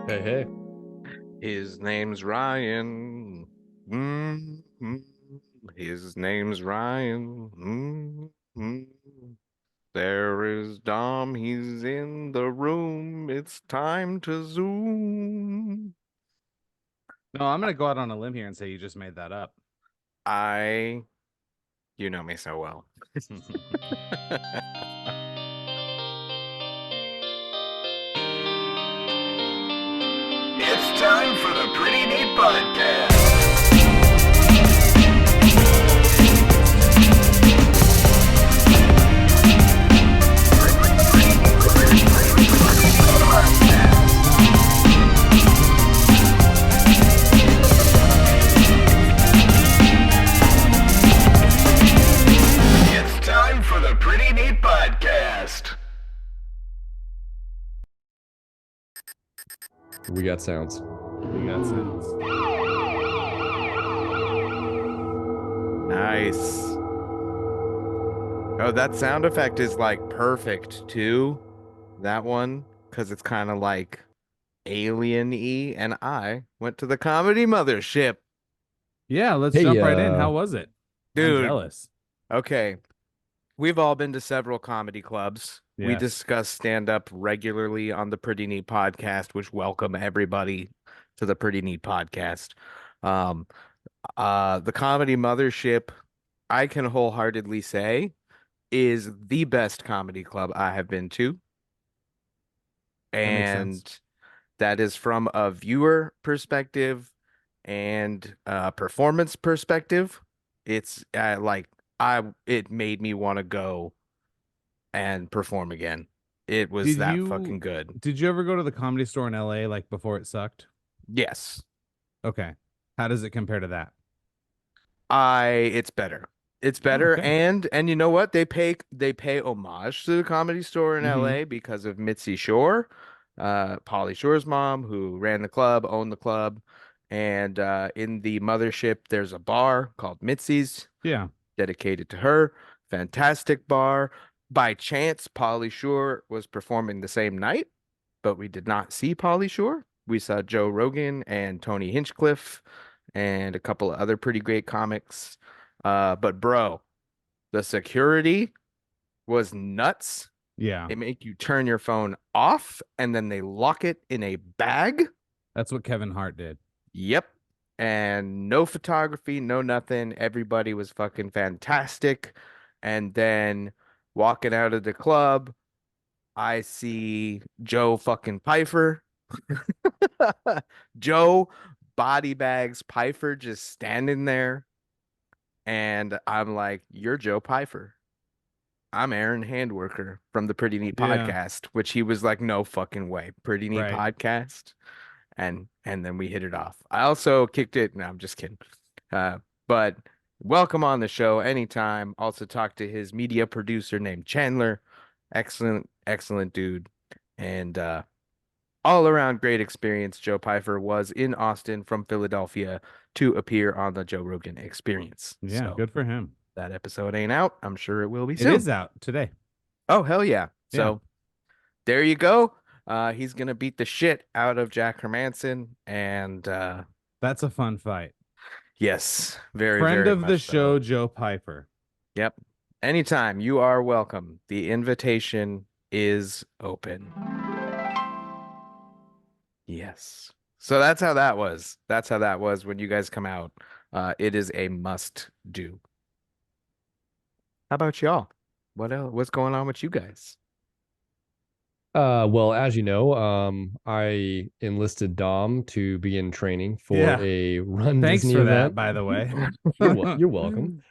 Hey, hey. His name's Ryan. mm His name's Ryan. There is Dom. He's in the room. It's time to zoom. No, I'm gonna go out on a limb here and say you just made that up. I, you know me so well. It's time for the Pretty Neat Podcast. It's time for the Pretty Neat Podcast. We got sounds. We got sounds. Nice. Oh, that sound effect is like perfect too. That one, because it's kind of like alien-y, and I went to the comedy mothership. Yeah, let's Hey, jump right in. How was it? I'm Dude, jealous. okay. We've all been to several comedy clubs. We Yes. discuss stand-up regularly on the Pretty Neat Podcast, which welcome everybody to the Pretty Neat Podcast. Um, the Comedy Mothership, I can wholeheartedly say, is the best comedy club I have been to. That makes sense. And that is from a viewer perspective and a performance perspective. It's it made me want to go and perform again. It was Did that you fucking good. did you ever go to the comedy store in LA like before it sucked? Yes. Okay. How does it compare to that? It's better. It's Oh, better, okay. and you know what? They pay homage to the comedy store in Mm-hmm. LA because of Mitzi Shore, Pauly Shore's mom, who ran the club, owned the club. And in the mothership, there's a bar called Mitzi's, Yeah. dedicated to her. Fantastic bar. By chance, Pauly Shore was performing the same night, but we did not see Pauly Shore. We saw Joe Rogan and Tony Hinchcliffe and a couple of other pretty great comics. But bro, the security was nuts. Yeah. They make you turn your phone off and then they lock it in a bag. That's what Kevin Hart did. Yep. And no photography, no nothing. Everybody was fucking fantastic. And then walking out of the club, I see Joe fucking Pfeiffer. Joe body bags Pfeiffer just standing there. And I'm like, you're Joe Pfeiffer. I'm Aaron Handworker from the Pretty Neat Yeah. Podcast, which he was like, no fucking way. Pretty Neat Right. Podcast. And then we hit it off. I also kicked it. No, I'm just kidding. But welcome on the show anytime. Also talk to his media producer named Chandler. Excellent, excellent dude. And all around great experience. Joe Pfeiffer was in Austin from Philadelphia to appear on the Joe Rogan Experience. Yeah, So good for him. that episode ain't out. I'm sure it will be It soon. is out today. Oh, hell yeah. Yeah. So there you go. He's gonna beat the shit out of Jack Hermanson, and That's a fun fight. yes, very, Friend very of the much show, so. Joe Piper. Yep. Anytime you are welcome. The invitation is open. Yes. So that's how that was. That's how that was when you guys come out. It is a must do. How about y'all? What else? What's going on with you guys? Well, as you know, I enlisted Dom to begin training for Yeah. a Run Thanks Disney for that, event. by the way. You're welcome.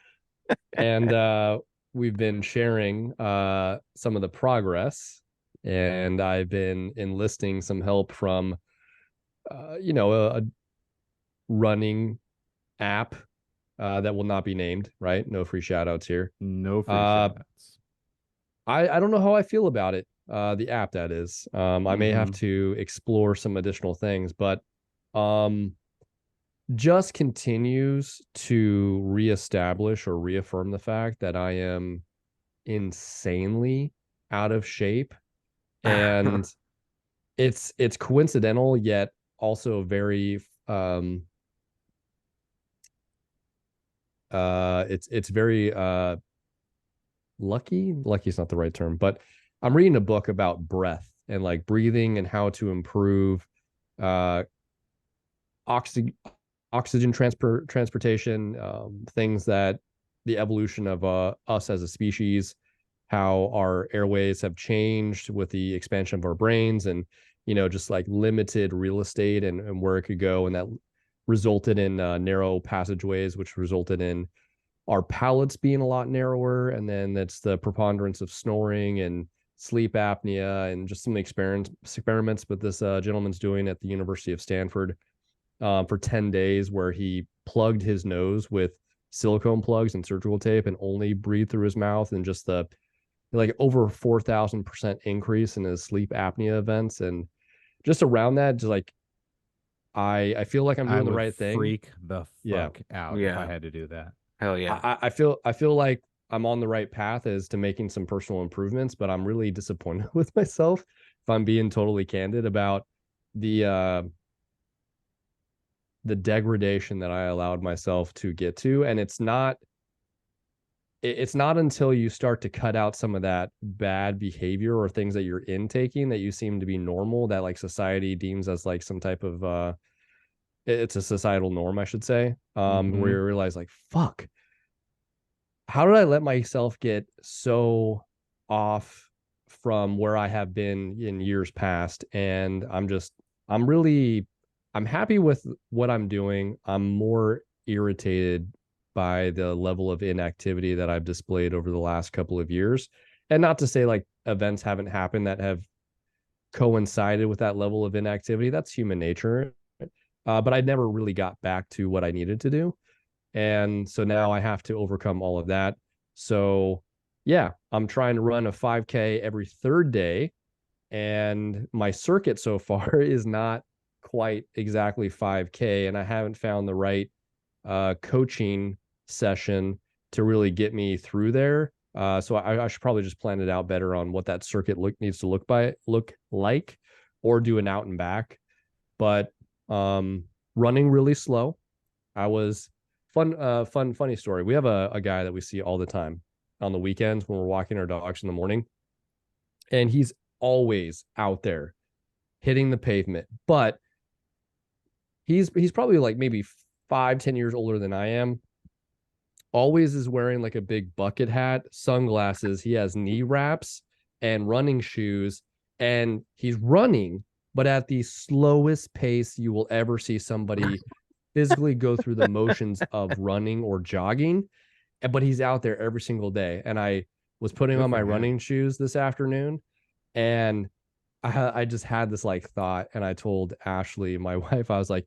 And we've been sharing some of the progress, and I've been enlisting some help from a running app that will not be named, right? No free shout outs here. No free Uh, shout outs. I don't know how I feel about it. The app that is. I may have Mm-hmm. to explore some additional things, but um, just continues to reestablish or reaffirm the fact that I am insanely out of shape. And it's coincidental yet also very it's very lucky is not the right term, but I'm reading a book about breath and like breathing and how to improve uh oxygen transportation, things that the evolution of us as a species, how our airways have changed with the expansion of our brains, and just like limited real estate, and where it could go, and that resulted in narrow passageways, which resulted in our palates being a lot narrower, and then that's the preponderance of snoring and sleep apnea, and just some experiments with this gentleman's doing at the University of Stanford for 10 days, where he plugged his nose with silicone plugs and surgical tape and only breathed through his mouth, and just the like over 4,000% increase in his sleep apnea events. And just around that, just like I feel like I'm I doing the would right thing. freak the Yeah. fuck out if I had to do that. Hell yeah. I feel like I'm on the right path as to making some personal improvements, but I'm really disappointed with myself, if I'm being totally candid, about the degradation that I allowed myself to get to. And it's not until you start to cut out some of that bad behavior or things that you're intaking that you seem to be normal, that like society deems as like some type of it's a societal norm, I should say. Where you realize like, fuck, how did I let myself get so off from where I have been in years past? And I'm happy with what I'm doing. I'm more irritated by the level of inactivity that I've displayed over the last couple of years. And not to say like events haven't happened that have coincided with that level of inactivity. That's human nature. But I never really got back to what I needed to do. And so now I have to overcome all of that. So yeah, I'm trying to run a 5K every third day. And my circuit so far is not quite exactly 5K. And I haven't found the right coaching session to really get me through there. So I should probably just plan it out better on what that circuit needs to look like, or do an out and back. But running really slow. I was funny story. We have a guy that we see all the time on the weekends when we're walking our dogs in the morning, and he's always out there hitting the pavement. But he's probably like maybe 5-10 years older than I am. Always is wearing like a big bucket hat, sunglasses. He has knee wraps and running shoes, and he's running, but at the slowest pace you will ever see somebody physically go through the motions of running or jogging. But he's out there every single day. And I was putting on my running shoes this afternoon, and I just had this like thought, and I told Ashley, my wife, I was like,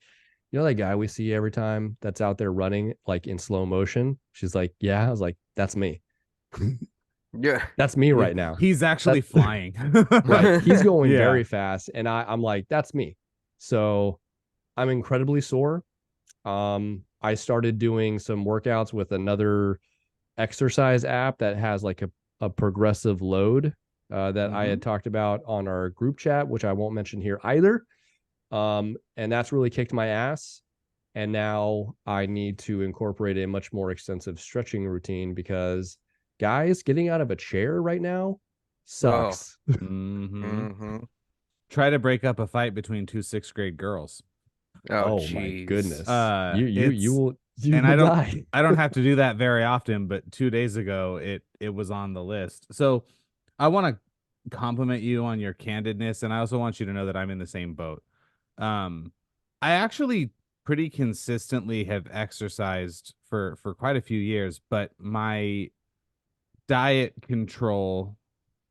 that guy we see every time that's out there running like in slow motion? She's like, yeah. I was like, that's me. Yeah. That's me right now. He's actually flying. Right. He's going Yeah. very fast. And I'm like, that's me. So I'm incredibly sore. I started doing some workouts with another exercise app that has like a progressive load that I had talked about on our group chat, which I won't mention here either. And that's really kicked my ass. And now I need to incorporate a much more extensive stretching routine, because guys, getting out of a chair right now sucks. Try to break up a fight between two 6th grade girls. Oh geez. my goodness. You will die. I don't have to do that very often, but 2 days ago it was on the list. So I want to compliment you on your candidness, and I also want you to know that I'm in the same boat. I actually pretty consistently have exercised for quite a few years, but my diet control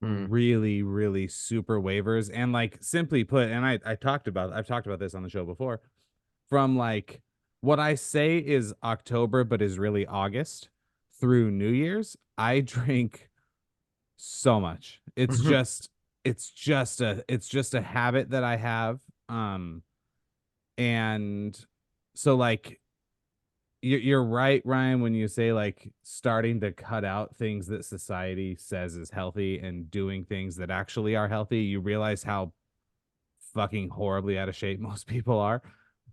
really super wavers. And like, simply put, and I've talked about this on the show before, from like what I say is October but is really August through New Year's, I drink so much. It's just a habit that I have. And so like you're right, Ryan, when you say like starting to cut out things that society says is healthy and doing things that actually are healthy. You realize how fucking horribly out of shape. Most people are.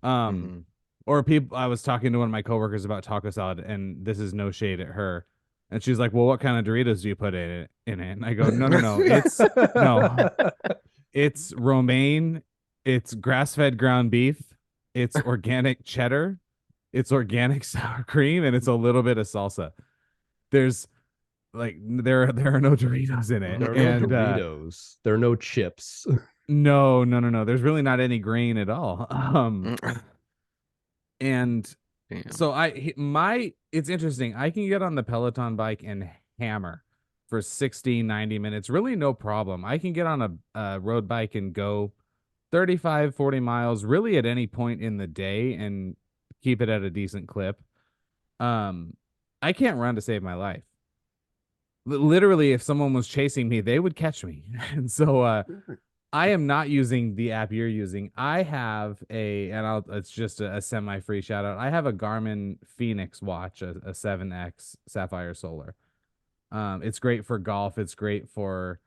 Mhm. Or people, I was talking to one of my coworkers about taco salad, and this is no shade at her. And she's like, well, what kind of Doritos do you put in it? And I go, no. It's romaine, it's grass-fed ground beef, it's organic cheddar, it's organic sour cream, and it's a little bit of salsa. There's like there are no Doritos in it. There are And no Doritos. There are no chips. no. There's really not any grain at all. And Damn. so it's interesting. I can get on the Peloton bike and hammer for 60, 90 minutes. Really no problem. I can get on a road bike and go 35, 40 miles really at any point in the day and keep it at a decent clip. I can't run to save my life. Literally, if someone was chasing me, they would catch me. And so I am not using the app you're using. I have it's just a semi-free shout out. I have a Garmin Phoenix watch, a 7X Sapphire Solar. It's great for golf. It's great for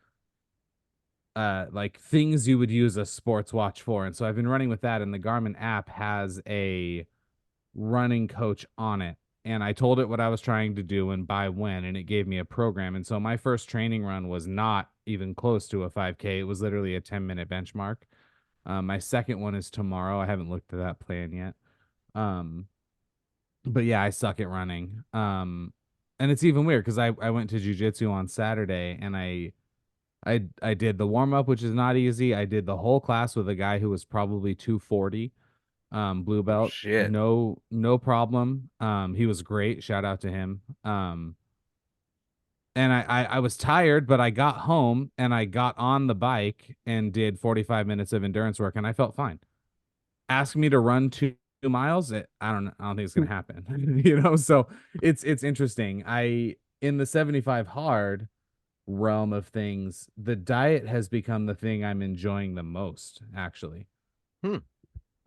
like things you would use a sports watch for. And so I've been running with that, and the Garmin app has a running coach on it. And I told it what I was trying to do and by when, and it gave me a program. And so my first training run was not even close to a 5K. It was literally a 10-minute benchmark. My second one is tomorrow. I haven't looked at that plan yet. But yeah, I suck at running. And it's even weird because I went to jiu-jitsu on Saturday, and I did the warm-up, which is not easy. I did the whole class with a guy who was probably 240. Blue belt. Shit. No problem. He was great. Shout out to him. And I was tired, but I got home and I got on the bike and did 45 minutes of endurance work, and I felt fine. Ask me to run 2 miles. I don't think it's gonna happen. So it's interesting. In the 75 hard realm of things, the diet has become the thing I'm enjoying the most, actually.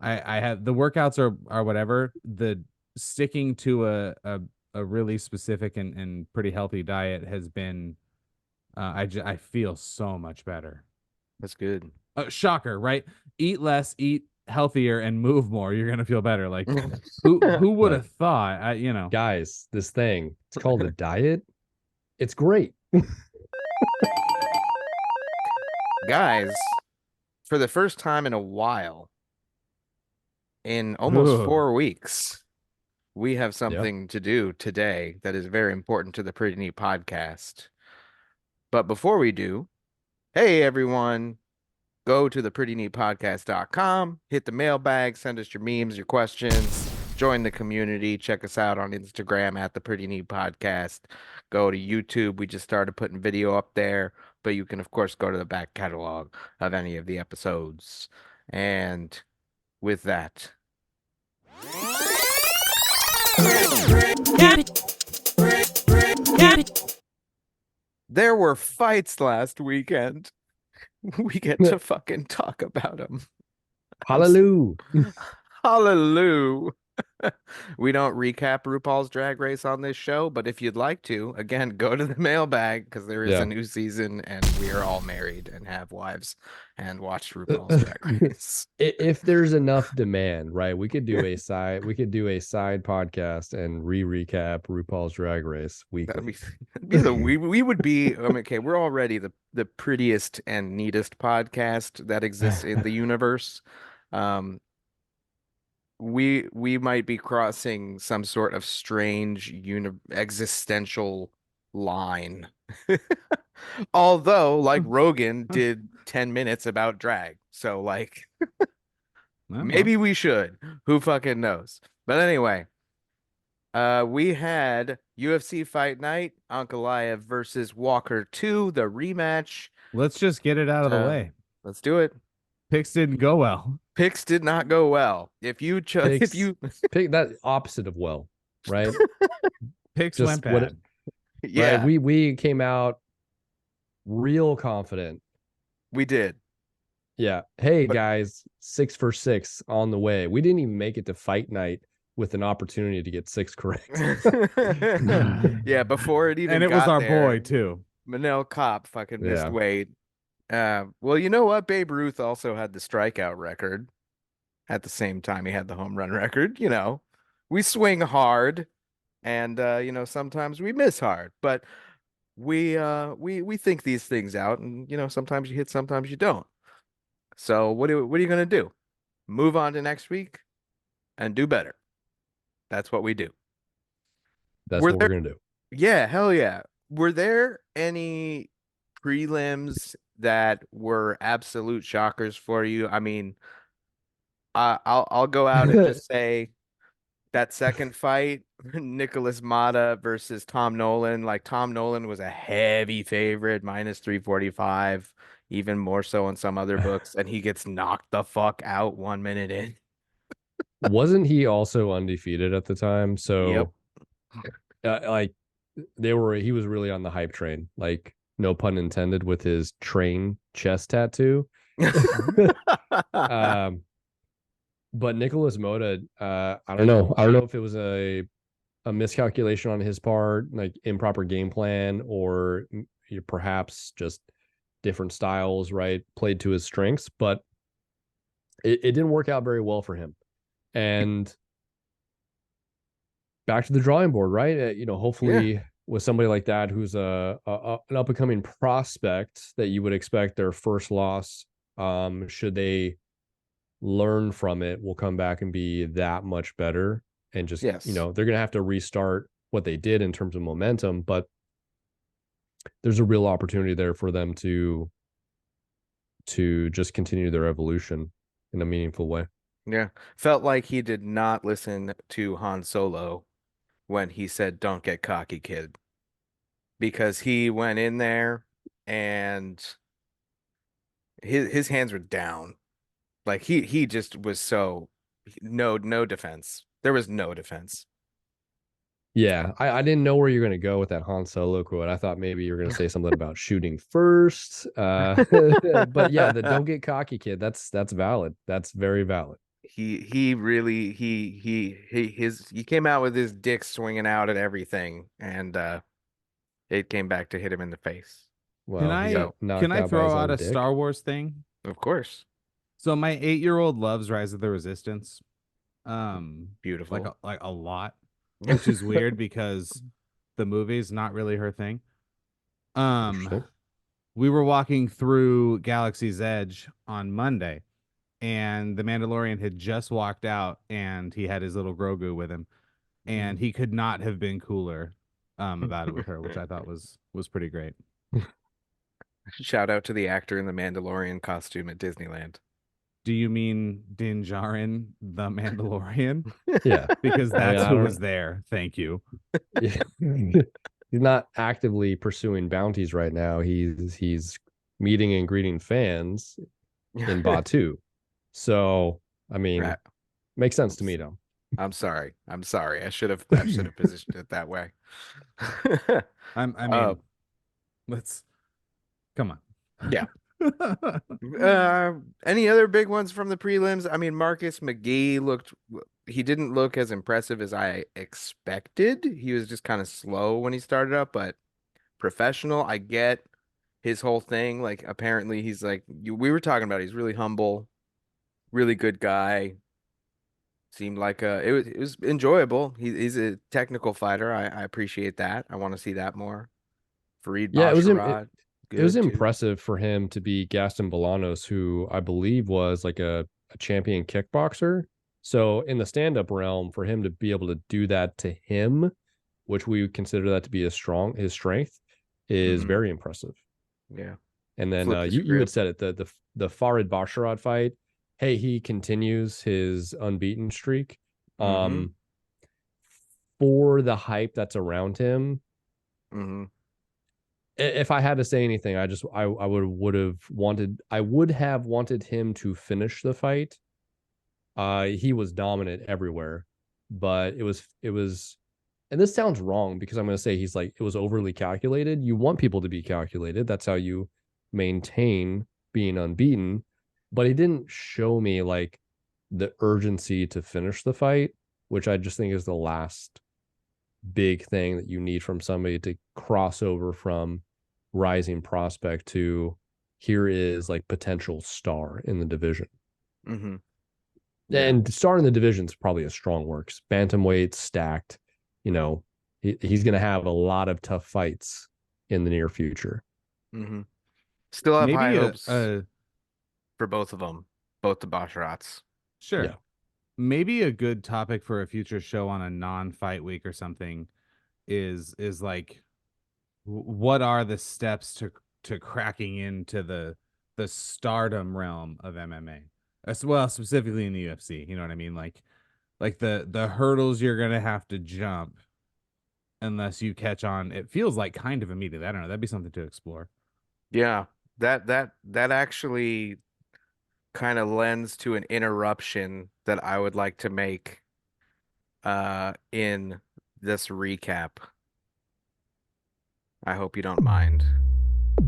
I have the workouts are whatever. The sticking to a really specific and pretty healthy diet has been I feel so much better. That's good. Shocker, right? Eat less, eat healthier, and move more. You're gonna feel better. Like who would have thought? Guys, this thing, it's called a diet. It's great. Guys, for the first time in a while, in almost Ugh. 4 weeks, we have something to do today that is very important to the Pretty Neat podcast. But before we do, hey everyone, go to theprettyneatpodcast.com, hit the mailbag, send us your memes, your questions, join the community, check us out on Instagram at the Pretty Neat Podcast. Go to YouTube. We just started putting video up there, but you can of course go to the back catalog of any of the episodes. And with that, there were fights last weekend. We get to fucking talk about them. Hallelujah. Hallelujah. We don't recap RuPaul's Drag Race on this show, but if you'd like to, again, go to the mailbag because there is a new season and we are all married and have wives and watch RuPaul's Drag Race. If there's enough demand, right? We could do a side podcast and recap RuPaul's Drag Race weekly. We would be okay, we're already the prettiest and neatest podcast that exists in the universe. We might be crossing some sort of strange existential line. Although, like, Rogan did 10 minutes about drag. So, like, maybe we should. Who fucking knows? But anyway, we had UFC Fight Night, Ankalaev versus Walker 2, the rematch. Let's just get it out of the way. Let's do it. Picks didn't go well. Picks did not go well. Pick that opposite of well, right? Picks went bad. Yeah, right? We came out real confident. We did. Yeah. Hey guys, 6 for 6 on the way. We didn't even make it to fight night with an opportunity to get 6 correct. Yeah, before it even and it got was our there, boy too. Manel Kopp fucking missed weight. Well, you know what? Babe Ruth also had the strikeout record at the same time he had the home run record. We swing hard and sometimes we miss hard, but we think these things out and sometimes you hit, sometimes you don't. So what are you gonna do? Move on to next week and do better. That's what we do. That's Were what we're there, gonna do. yeah, hell yeah. Were there any prelims that were absolute shockers for you? I mean, I'll go out and just say that second fight, Nicholas Mata versus Tom Nolan. Like Tom Nolan was a heavy favorite, minus 345, even more so in some other books, and he gets knocked the fuck out 1 minute in. Wasn't he also undefeated at the time? Yep. So like he was really on the hype train, like no pun intended with his train chest tattoo. um but Nicholas Mota, I don't know. I don't know if it was a miscalculation on his part, like improper game plan, or perhaps just different styles, right? Played to his strengths, but it didn't work out very well for him. And back to the drawing board, right? Yeah. Hopefully with somebody like that who's an up and coming prospect that you would expect their first loss, should they learn from it, will come back and be that much better. And just, Yes. They're going to have to restart what they did in terms of momentum, but there's a real opportunity there for them to just continue their evolution in a meaningful way. Yeah. Felt like he did not listen to Han Solo when he said, "Don't get cocky, kid." Because he went in there and his hands were down. Like he just was so no defense. There was no defense. Yeah, I didn't know where you're going to go with that Han Solo quote. I thought maybe you were going to say something about shooting first. But yeah, the don't get cocky, kid. That's valid. That's very valid. He really he came out with his dick swinging out at everything, and it came back to hit him in the face. Well, he got knocked Can I out by throw his out own a dick. Star Wars thing? Of course. So my 8-year-old loves Rise of the Resistance. Beautiful. Like a lot, which is weird because the movie's not really her thing. Interesting. We were walking through Galaxy's Edge on Monday, and the Mandalorian had just walked out, and he had his little Grogu with him, and he could not have been cooler about it with her, which I thought was pretty great. Shout out to the actor in the Mandalorian costume at Disneyland. Do you mean Din Djarin, the Mandalorian? Yeah, Because that's who was there. Thank you. Yeah. He's not actively pursuing bounties right now. He's meeting and greeting fans in Batu. So, I mean, Right. makes sense to me, though. I'm sorry. I should have positioned it that way. I mean, let's come on. Yeah. Any other big ones from the prelims? I mean, Marcus McGee he didn't look as impressive as I expected. He was just kind of slow when he started up, but professional. I get his whole thing. Like, apparently he's like, we were talking about, he's really humble, really good guy. Seemed like it was enjoyable. He's a technical fighter. I appreciate that. I want to see that more. Fareed Yeah, it was Basharat, it was good too. impressive for him to be Gaston Bolanos, who I believe was like a champion kickboxer. So in the stand-up realm, for him to be able to do that to him, which we would consider that to be his strength, is very impressive. Yeah. And then Flip the you had script. said it, the Farid Basharat fight. Hey, he continues his unbeaten streak. Mhm. For the hype that's around him, if I had to say anything, I would have wanted him to finish the fight. He was dominant everywhere, but it was, and this sounds wrong because I'm going to say it was overly calculated. You want people to be calculated. That's how you maintain being unbeaten. But he didn't show me like the urgency to finish the fight, which I just think is the last big thing that you need from somebody to cross over from rising prospect to here is like potential star in the division. Mm-hmm. And star in the division is probably a strong word. Bantamweight stacked, you know, he's going to have a lot of tough fights in the near future. Mm-hmm. Still have high Maybe hopes a for both of them, both the Basharats. sure. Yeah. Maybe a good topic for a future show on a non-fight week or something is like what are the steps to cracking into the stardom realm of MMA, as well, specifically in the UFC. You know what I mean? Like the hurdles you're gonna have to jump unless you catch on. It feels like kind of immediately. I don't know. That'd be something to explore. Yeah, that actually kind of lends to an interruption that I would like to make in this recap. I hope you don't mind. Ooh,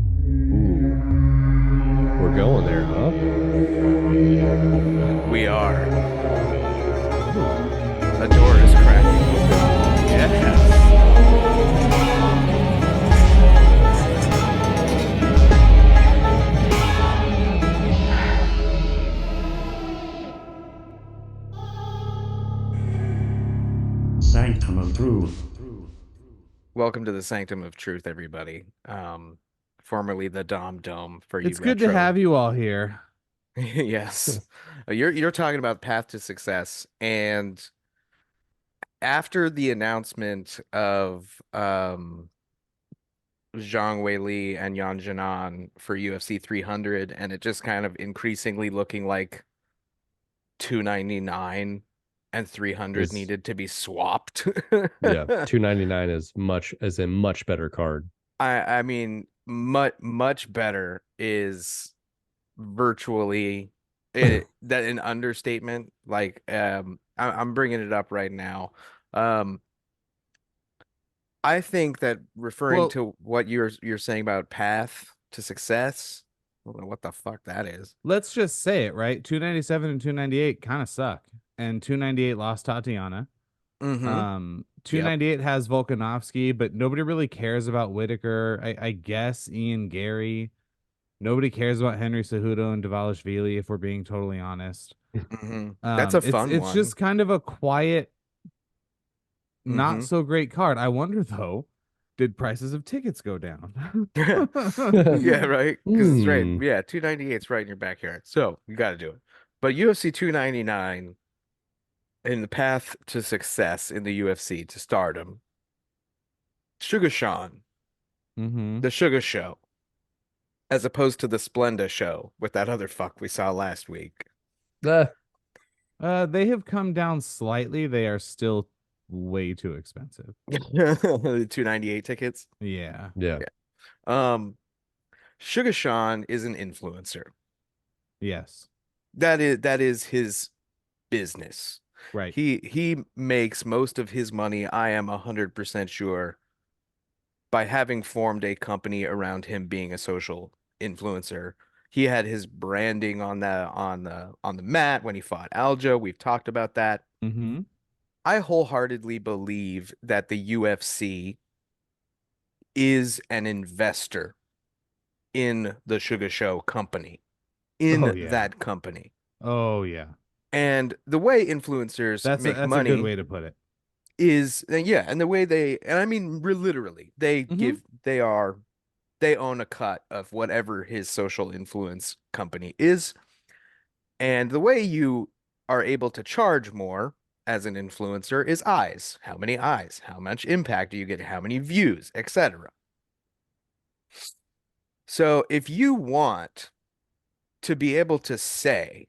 we're going there, huh? We are. A door is cracking open. Yes. Sanctum of Truth. Welcome to the Sanctum of Truth, everybody. Formerly the Dom Dome for you It's good to retro. have you all here. Yes. You're talking about path to success, and after the announcement of Zhang Weili and Yan Jinan for UFC 300, and it just kind of increasingly looking like 299 and 300 It's- needed to be swapped. Yeah, 299 is a much better card. I mean, much better is virtually that an understatement. Like, I'm bringing it up right now. I think that referring Well, to what you're saying about path to success, I don't know what the fuck that is. let's just say it, right? 297 and 298 kind of suck. And 298 lost Tatiana. Mm-hmm. 298 has Volkanovski, but nobody really cares about Whitaker. I guess Ian Gary. Nobody cares about Henry Cejudo and Dvalishvili, if we're being totally honest. Mm-hmm. That's a fun It's one. just kind of a quiet, not Mhm. so great card. I wonder though, did prices of tickets go down? Yeah, right. Because it's right. Hmm. Yeah, 298 is right in your backyard. So you got to do it. But UFC 299 in the path to success in the UFC to stardom, Sugar Sean, Mm-hmm. the Sugar Show, as opposed to the Splenda Show with that other fuck we saw last week. They have come down slightly. They are still way too expensive. The 298 tickets. Yeah. Yeah. Um, Sugar Sean is an influencer. Yes. That is his business. Right. He makes most of his money, I am 100% sure, by having formed a company around him being a social influencer. He had his branding on the mat when he fought Aljo. We've talked about that. Mm-hmm. I wholeheartedly believe that the UFC is an investor in the Sugar Show company, in Oh, yeah. that company. Oh yeah. And the way influencers make That's money a good way to put it. is, yeah, and the way they, and I mean literally, they Mhm. they own a cut of whatever his social influence company is. And the way you are able to charge more as an influencer is eyes. How many eyes? How much impact do you get? How many views, etc. So if you want to be able to say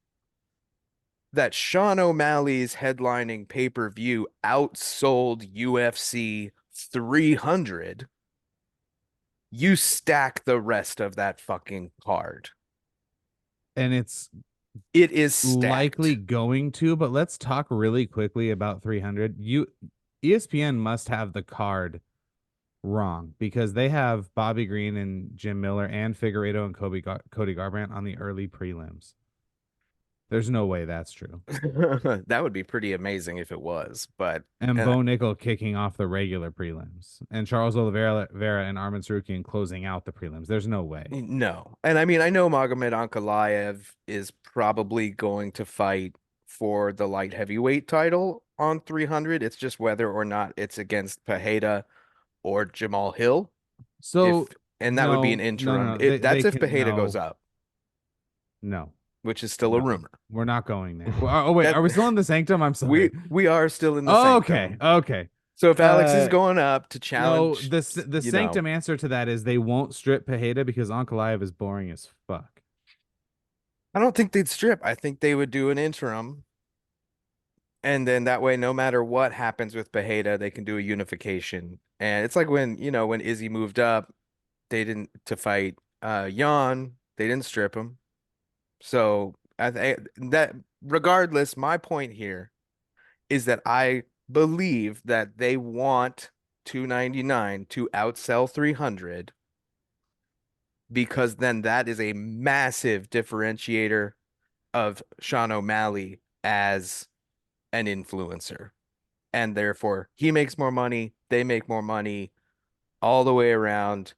that Sean O'Malley's headlining pay-per-view outsold UFC 300, you stack the rest of that fucking card. And it's It is stacked. likely going to, but let's talk really quickly about 300. ESPN must have the card wrong because they have Bobby Green and Jim Miller and Figueiredo and Cody Garbrandt on the early prelims. There's no way that's true. That would be pretty amazing if it was, but And uh, Bo Nickel kicking off the regular prelims, and Charles Oliveira and Arman Sarukian closing out the prelims. There's no way. no. And I mean, I know Magomed Ankalaev is probably going to fight for the light heavyweight title on 300. It's just whether or not it's against Pereira or Jamal Hill. So And that would be an interim. That's if Pereira goes up, No, which is still a rumor. we're not going there. Oh wait, are we still in the sanctum? I'm sorry. We are still in the Okay, sanctum. okay. So if Alex is going up to challenge, no, the sanctum answer to that is they won't strip Pereira because Ankalaev is boring as fuck. I don't think they'd strip. I think they would do an interim. And then that way, no matter what happens with Pereira, they can do a unification. And it's like when Izzy moved up, they didn't to fight Jan, they didn't strip him. So that regardless, my point here is that I believe that they want 299 to outsell 300 because then that is a massive differentiator of Sean O'Malley as an influencer. And therefore, he makes more money, they make more money all the way around.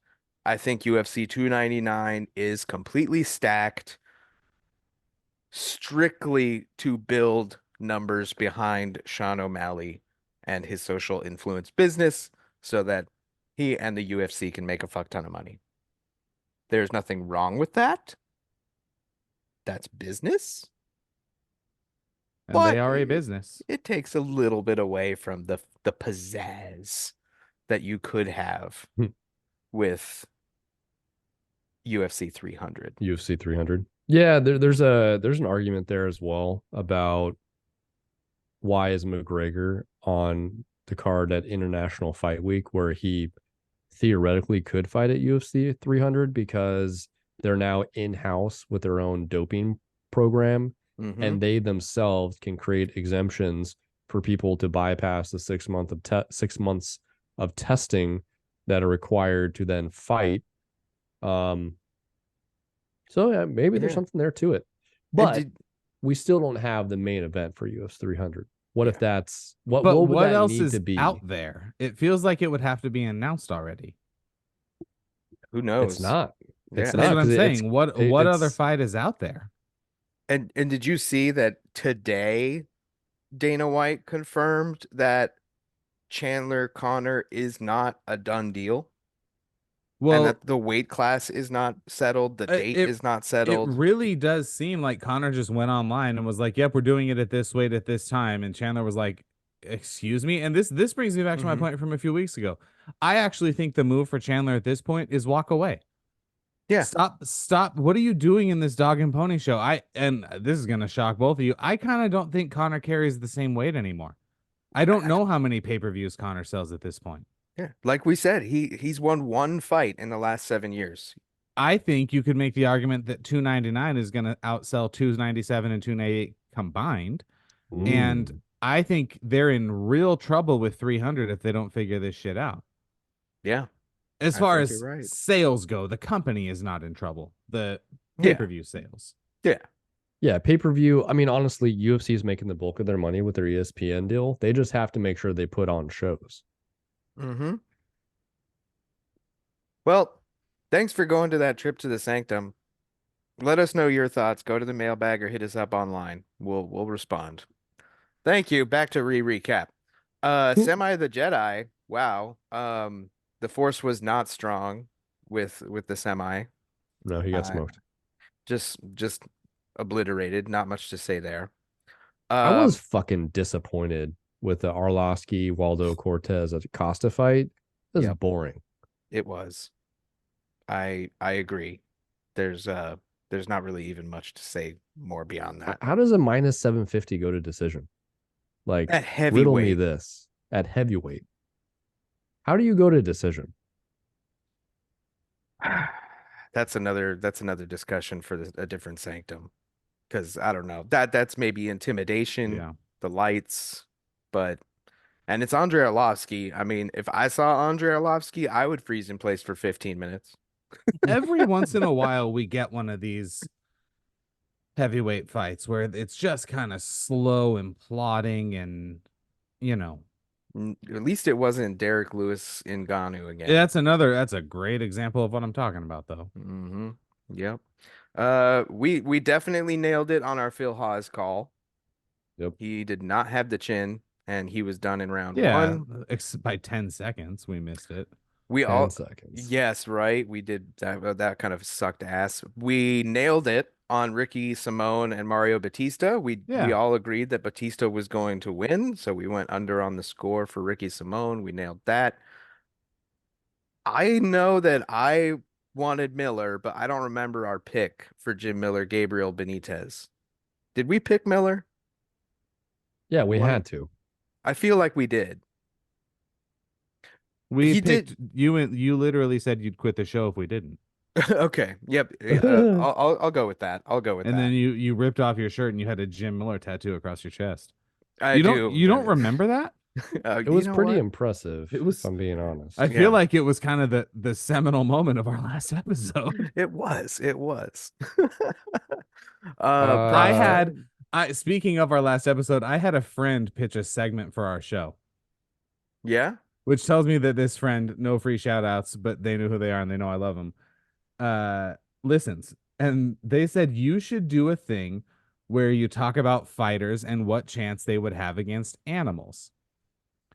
I think UFC 299 is completely stacked strictly to build numbers behind Sean O'Malley and his social influence business so that he and the UFC can make a fuck ton of money. There's nothing wrong with that. That's business. And But they are a business. It takes a little bit away from the pizzazz that you could have with UFC 300. UFC 300. Yeah, there's an argument there as well about why is McGregor on the card at International Fight Week where he theoretically could fight at UFC 300 because they're now in-house with their own doping program and they themselves can create exemptions for people to bypass the 6 months of testing that are required to then fight. So yeah, maybe there's something there to it, but we still don't have the main event for UFC 300. What if that's what would that else need is to be out there? It feels like it would have to be announced already. Who knows? It's not. It's not. That's what I'm saying. What other fight is out there? And did you see that today Dana White confirmed that Chandler Connor is not a done deal? Well, and that the weight class is not settled, the date is not settled. It really does seem like Connor just went online and was like, "Yep, we're doing it at this weight at this time," and Chandler was like, "Excuse me." And this brings me back to my point from a few weeks ago. I actually think the move for Chandler at this point is walk away. Yeah. Stop. What are you doing in this dog and pony show? And this is gonna shock both of you. I kind of don't think Connor carries the same weight anymore. I don't know how many pay-per-views Connor sells at this point. Yeah, like we said, he's won one fight in the last 7 years. I think you could make the argument that 299 is going to outsell 297 and 298 combined. And I think they're in real trouble with 300 if they don't figure this shit out. Yeah. As far as sales go, the company is not in trouble. The pay-per-view sales. Yeah. Yeah, pay-per-view. I mean, honestly, UFC is making the bulk of their money with their ESPN deal. They just have to make sure they put on shows. Well, thanks for going to that trip to the Sanctum. Let us know your thoughts. Go to the mailbag or hit us up online. We'll respond. Thank you. Back to recap. Semi the Jedi. Wow. The Force was not strong with the Semi. No, he got smoked. Just obliterated. Not much to say there. I was fucking disappointed with the Arlovsky Waldo Cortez Costa fight. It was boring. It was. I agree. There's not really even much to say more beyond that. How does a minus 750 go to decision? Like at heavyweight. Riddle me this. At heavyweight. How do you go to decision? That's another discussion for a different Sanctum. Because I don't know. That's maybe intimidation, the lights, and it's Andrei Arlovsky. I mean, if I saw Andrei Arlovsky, I would freeze in place for 15 minutes. Every once in a while we get one of these heavyweight fights where it's just kind of slow and plodding and, you know. At least it wasn't Derek Lewis in Ngannou again. That's a great example of what I'm talking about, though. Mm-hmm. Yep. We definitely nailed it on our Phil Haas call. Yep. He did not have the chin, and he was done in round Yeah, one. by 10 seconds, we missed it. We 10 all, seconds. yes, right. We did that. That kind of sucked ass. We nailed it on Ricky Simone and Mario Batista. We Yeah. all agreed that Batista was going to win, so we went under on the score for Ricky Simone. We nailed that. I know that I wanted Miller, but I don't remember our pick for Jim Miller, Gabriel Benitez. Did we pick Miller? Yeah, we One, had to. I feel like we did. We He picked did. you, and you literally said you'd quit the show if we didn't. Okay. Yep. I'll go with that. I'll go with And then that. you ripped off your shirt and you had a Jim Miller tattoo across your chest. I You don't do. you don't remember that? It You was know pretty what? impressive, It was if I'm being honest. I Yeah. feel like it was kind of the seminal moment of our last episode. It was. It was. I Props to had him. speaking of our last episode, I had a friend pitch a segment for our show, Yeah. which tells me that this friend, no free shout outs, but they know who they are and they know I love them, listens. And they said you should do a thing where you talk about fighters and what chance they would have against animals.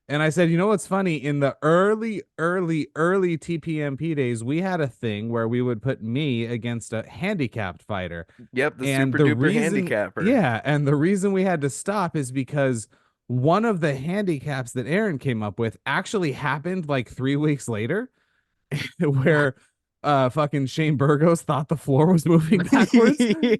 And I said, you know what's funny? In the early TPMP days, we had a thing where we would put me against a handicapped fighter. Yep. The And super the duper reason, handicapper. yeah, and the reason we had to stop is because one of the handicaps that Aaron came up with actually happened like 3 weeks later, where fucking Shane Burgos thought the floor was moving backwards.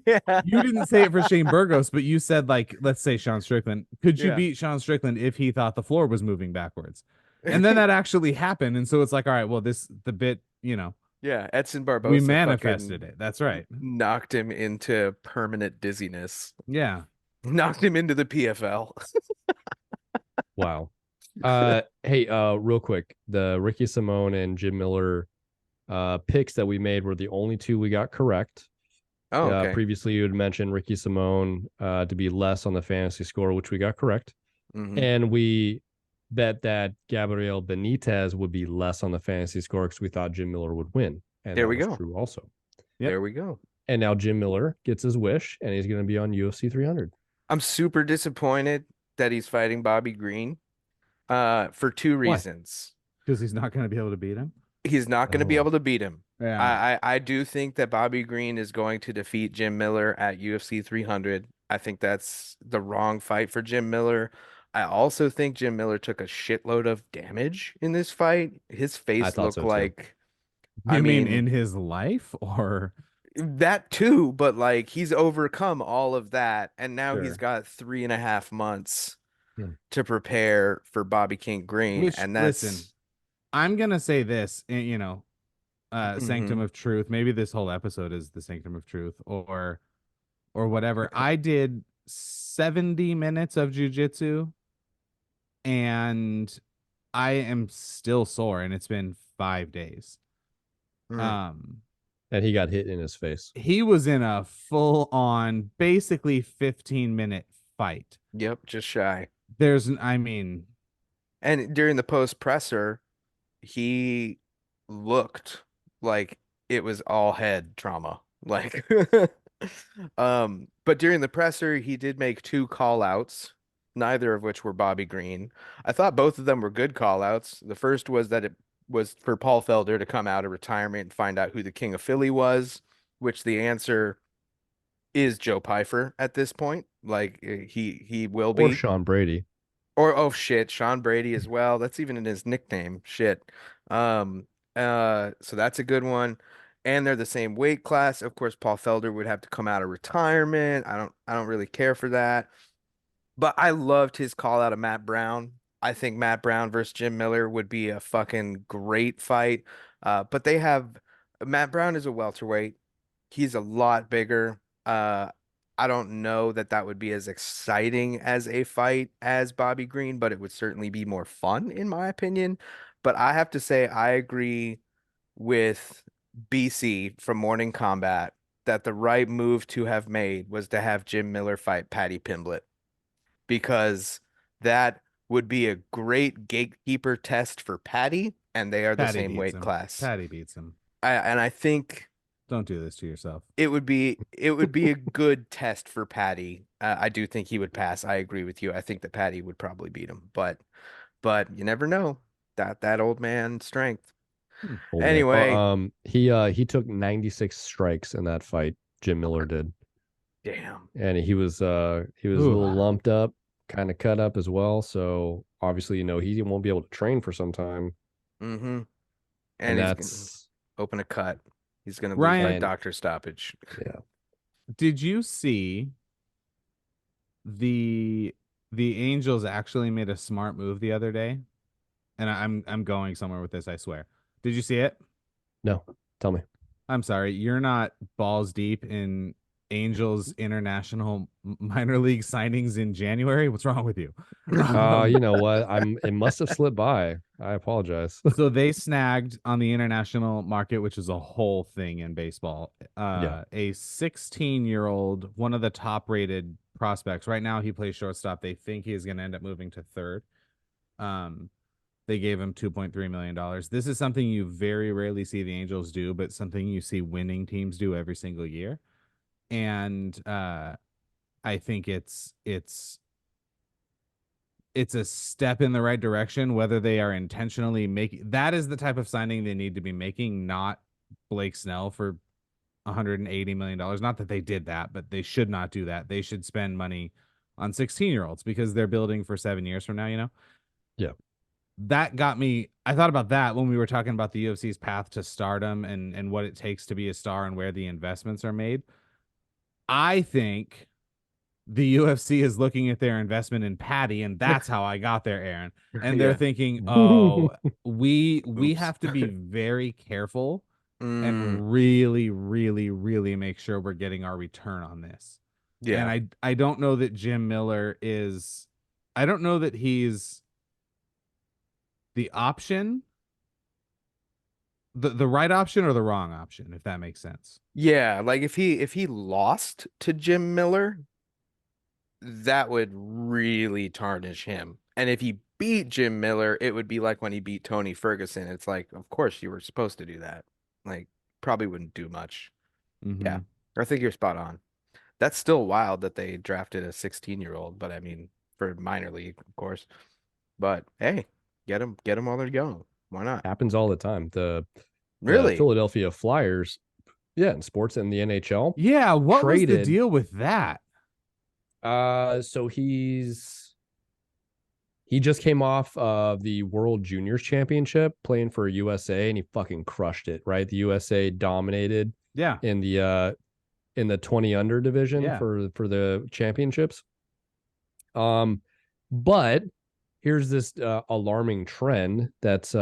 Yeah. You didn't say it for Shane Burgos, but you said, like, let's say Sean Strickland. Could you Yeah. beat Sean Strickland if he thought the floor was moving backwards? And then that actually happened. And so it's like, all right, well, the bit, Yeah. Edson Barbosa we manifested fucking it. That's right. knocked him into permanent dizziness. Yeah. Knocked him into the PFL. Wow. Hey, real quick, the Ricky Simone and Jim Miller picks that we made were the only two we got correct. Oh, okay. Previously, you had mentioned Ricky Simone to be less on the fantasy score, which we got correct. Mhm. And we bet that Gabriel Benitez would be less on the fantasy score because we thought Jim Miller would win. And There that we was go. true also. Yep. There we go. And now Jim Miller gets his wish and he's going to be on UFC 300. I'm super disappointed that he's fighting Bobby Green for two reasons. Because he's not going to be able to beat him. He's not going to be Oh. able to beat him. Yeah. I do think that Bobby Green is going to defeat Jim Miller at UFC 300. I think that's the wrong fight for Jim Miller. I also think Jim Miller took a shitload of damage in this fight. His face thought looked so too. like, You I mean mean, in his life or? that too, but like he's overcome all of that, and now he's Sure. got 3.5 months Hmm. to prepare for Bobby King Green, Which, and that's listen, I'm going to say this, Sanctum Mhm. of Truth. Maybe this whole episode is the Sanctum of Truth or whatever. I did 70 minutes of jujitsu and I am still sore and it's been 5 days. Mm. And he got hit in his face. He was in a full on basically 15-minute fight. Yep, just shy. And during the post presser, he looked like it was all head trauma. Like but during the presser, he did make 2 call outs, neither of which were Bobby Green. I thought both of them were good call outs. The first was that it was for Paul Felder to come out of retirement and find out who the King of Philly was, which the answer is Joe Pfeiffer at this point. Like he will Or be. Sean Brady. Or oh shit, Sean Brady as well. That's even in his nickname. Shit. So that's a good one. And they're the same weight class. Of course, Paul Felder would have to come out of retirement. I don't really care for that. But I loved his call out of Matt Brown. I think Matt Brown versus Jim Miller would be a fucking great fight. But Matt Brown is a welterweight. He's a lot bigger. I don't know that would be as exciting as a fight as Bobby Green, but it would certainly be more fun in my opinion. But I have to say I agree with BC from Morning Combat that the right move to have made was to have Jim Miller fight Paddy Pimblett, because that would be a great gatekeeper test for Paddy, and they are the Patty same beats weight him. class. Patty beats him. And I think Don't do this to yourself. it would be a good test for Paddy. I do think he would pass. I agree with you. I think that Paddy would probably beat him, but you never know. That old man strength. Old man. Anyway, He took 96 strikes in that fight. Jim Miller did, damn. and he was a Ooh. little lumped up, kind of cut up as well. So obviously, he won't be able to train for some time, Mm-hmm. and And he's gonna that's open a cut. He's gonna lose Ryan- by doctor stoppage. yeah. Did you see the Angels actually made a smart move the other day? And I'm going somewhere with this, I swear. Did you see it? No, tell me. I'm sorry, you're not balls deep in Angels international minor league signings in January. What's wrong with you? You know what? It must have slipped by. I apologize. So they snagged on the international market, which is a whole thing in baseball, Yeah. a 16-year-old, one of the top rated prospects. Right now he plays shortstop. They think he's going to end up moving to third. They gave him $2.3 million. This is something you very rarely see the Angels do, but something you see winning teams do every single year. And I think it's a step in the right direction. Whether they are intentionally making, that is the type of signing they need to be making, not Blake Snell for $180 million. Not that they did that, but they should not do that. They should spend money on 16-year-olds because they're building for 7 years from now, Yeah. That got me. I thought about that when we were talking about the UFC's path to stardom and what it takes to be a star and where the investments are made. I think the UFC is looking at their investment in Paddy, and that's how I got there, Aaron. And they're Yeah. thinking, oh, we Oops. have to be very careful Mm, and really, really, really make sure we're getting our return on this. yeah. And I don't know that Jim Miller is, I don't know that he's the option, the right option or the wrong option, if that makes sense. Yeah, like if he lost to Jim Miller, that would really tarnish him. And if he beat Jim Miller, it would be like when he beat Tony Ferguson. It's like, of course you were supposed to do that. Like, probably wouldn't do much. Yeah, I think you're spot on. That's still wild that they drafted a 16-year-old, but I mean, for minor league, of course. But hey, get them while they're young. Why not? Happens all the time. The Really? Philadelphia Flyers, yeah, in sports and the NHL. Yeah, what was the Traded- deal with that? So he just came off of the World Juniors Championship playing for USA, and he fucking crushed it, right? The USA dominated Yeah. in the 20 under division Yeah. for the championships. But here's this alarming trend that's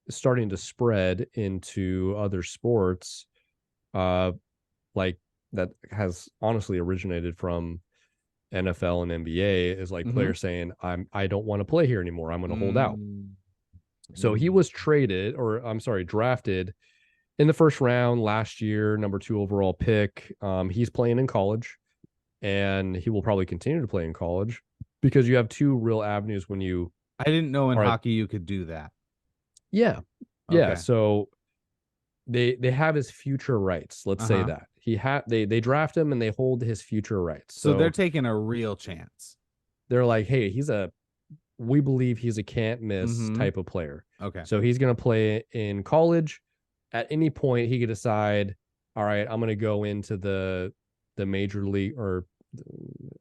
starting to spread into other sports, like that has honestly originated from NFL and NBA, is like players saying, I don't want to play here anymore. I'm going to hold out. So he was drafted in the first round last year, number 2 overall pick. He's playing in college, and he will probably continue to play in college because you have 2 real avenues when you. I didn't know in All right. hockey you could do that. Yeah. Yeah. Okay. So they have his future rights. Let's say that they draft him and they hold his future rights. So they're taking a real chance. They're like, hey, we believe he's a can't miss type of player. Okay. So he's going to play in college. At any point, he could decide, all right, I'm going to go into the major league, or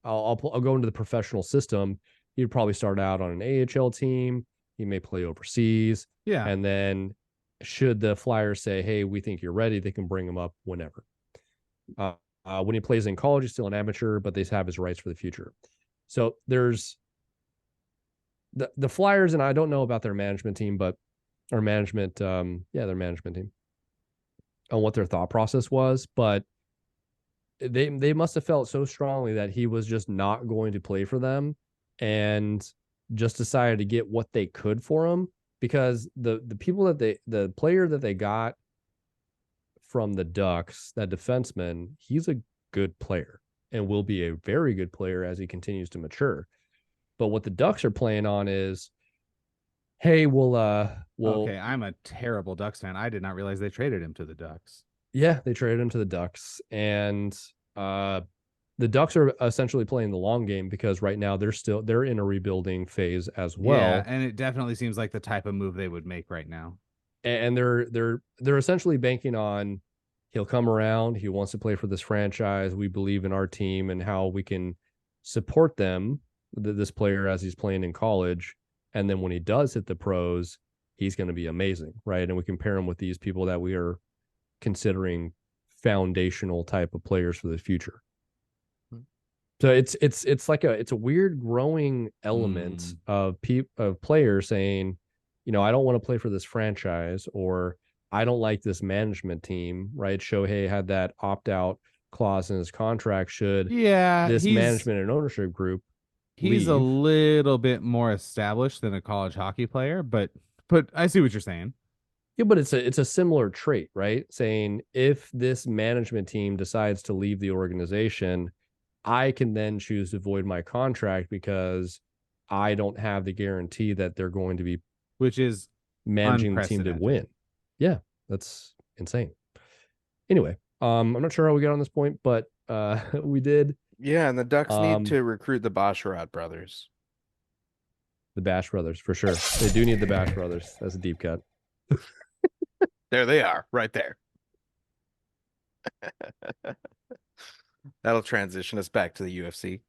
I'll go into the professional system. He'd probably start out on an AHL team. He may play overseas. Yeah. And then should the Flyers say, hey, we think you're ready, they can bring him up whenever. When he plays in college, he's still an amateur, but they have his rights for the future. So there's the Flyers, and I don't know about their management team, but their management team, on what their thought process was, but they must have felt so strongly that he was just not going to play for them, and just decided to get what they could for him, because the player that they got from the Ducks, that defenseman, he's a good player and will be a very good player as he continues to mature. But what the Ducks are playing on is, hey, Okay, I'm a terrible Ducks fan. I did not realize they traded him to the Ducks. yeah, they traded him to the Ducks, and the Ducks are essentially playing the long game because right now they're in a rebuilding phase as well. Yeah, and it definitely seems like the type of move they would make right now. And they're essentially banking on he'll come around, he wants to play for this franchise, we believe in our team and how we can support them, this player as he's playing in college, and then when he does hit the pros, he's going to be amazing, right? And we compare him with these people that we are considering foundational type of players for the future. So it's like it's a weird growing element of players saying, I don't want to play for this franchise, or I don't like this management team, right? Shohei had that opt-out clause in his contract should this management and ownership group he's a leave. little bit more established than a college hockey player, but I see what you're saying. Yeah, but it's a similar trait, right? Saying if this management team decides to leave the organization, I can then choose to void my contract because I don't have the guarantee that they're going to be which is managing the team to win. Yeah, that's insane. Anyway, I'm not sure how we got on this point, but we did. Yeah, and the Ducks need to recruit the Bosherod brothers. The Bash brothers, for sure. They do need the Bash brothers. That's a deep cut. There they are, right there. That'll transition us back to the UFC.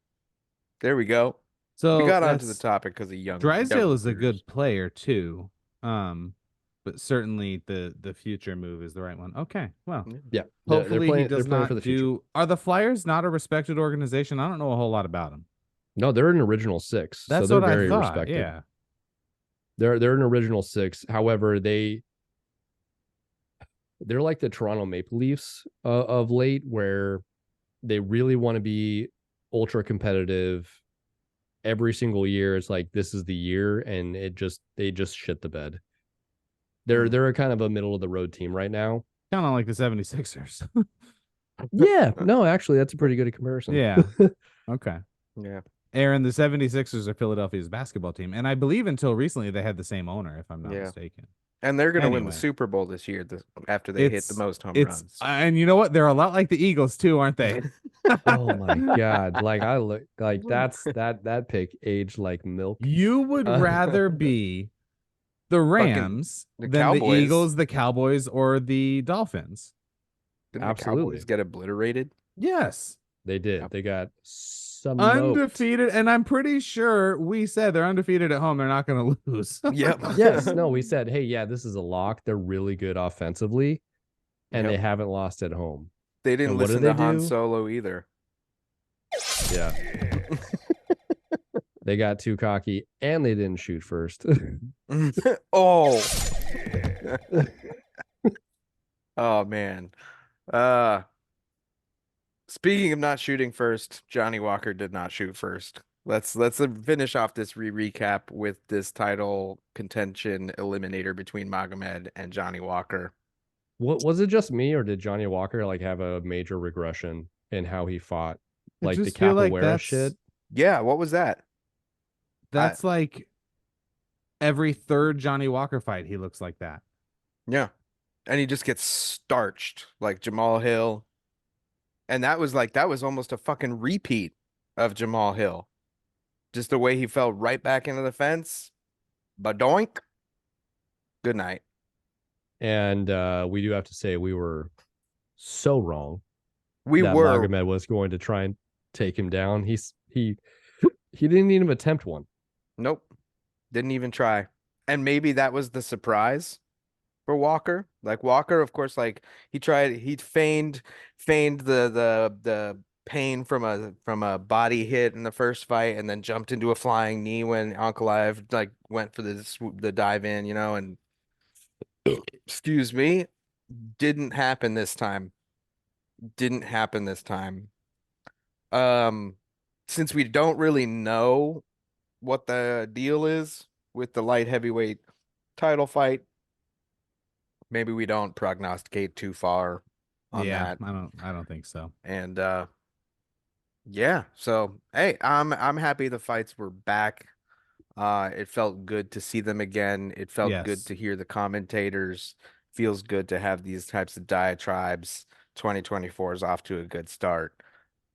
There we go. So we got onto the topic because of Drysdale is a good player too. But certainly the future move is the right one. Okay, well, yeah. Hopefully he does not do. Are the Flyers not a respected organization? I don't know a whole lot about them. No, they're an original six. That's so they're what very I thought. Respected. Yeah, they're an original six. However, they're like the Toronto Maple Leafs of late, where they really want to be ultra competitive every single year. It's like this is the year, and they just shit the bed. They're a kind of a middle of the road team right now. Kind of like the 76ers. Yeah, no, actually, that's a pretty good comparison. Yeah. Okay. Yeah. Aaron, the 76ers are Philadelphia's basketball team, and I believe until recently they had the same owner, if I'm not mistaken. And they're going to win the Super Bowl this year after they hit the most home runs. And you know what? They're a lot like the Eagles too, aren't they? Oh my God. Like I look like that pick aged like milk. You would rather be the Rams than the Eagles, the Cowboys, or the Dolphins. Didn't Absolutely. The Cowboys get obliterated? Yes. They did. They got undefeated, and I'm pretty sure we said they're undefeated at home. They're not going to lose. Yep. Yes. No, we said, hey, yeah, this is a lock. They're really good offensively, and they haven't lost at home. They didn't listen to Han Solo either. Yeah. They got too cocky, and they didn't shoot first. Oh. Oh, man. Speaking of not shooting first, Johnny Walker did not shoot first. Let's finish off this recap with this title contention eliminator between Magomed and Johnny Walker. What was it, just me, or did Johnny Walker like have a major regression in how he fought? Like the capoeira shit? Yeah, what was that? That's like every third Johnny Walker fight, he looks like that. Yeah. And he just gets starched like Jamal Hill. And that was almost a fucking repeat of Jamal Hill. Just the way he fell right back into the fence. Badoink. Good night. And we do have to say we were so wrong. That Magomed was going to try and take him down. He didn't even attempt one. Nope. Didn't even try. And maybe that was the surprise for Walker. Like Walker, of course, like he feigned the pain from a body hit in the first fight, and then jumped into a flying knee when Ankalaev like went for the dive in, and excuse me, didn't happen this time. Since we don't really know what the deal is with the light heavyweight title fight, maybe we don't prognosticate too far on Yeah, that. I don't think so. And yeah, so hey, I'm happy the fights were back. It felt good to see them again. It felt good Yes. to hear the commentators. Feels good to have these types of diatribes. 2024 is off to a good start.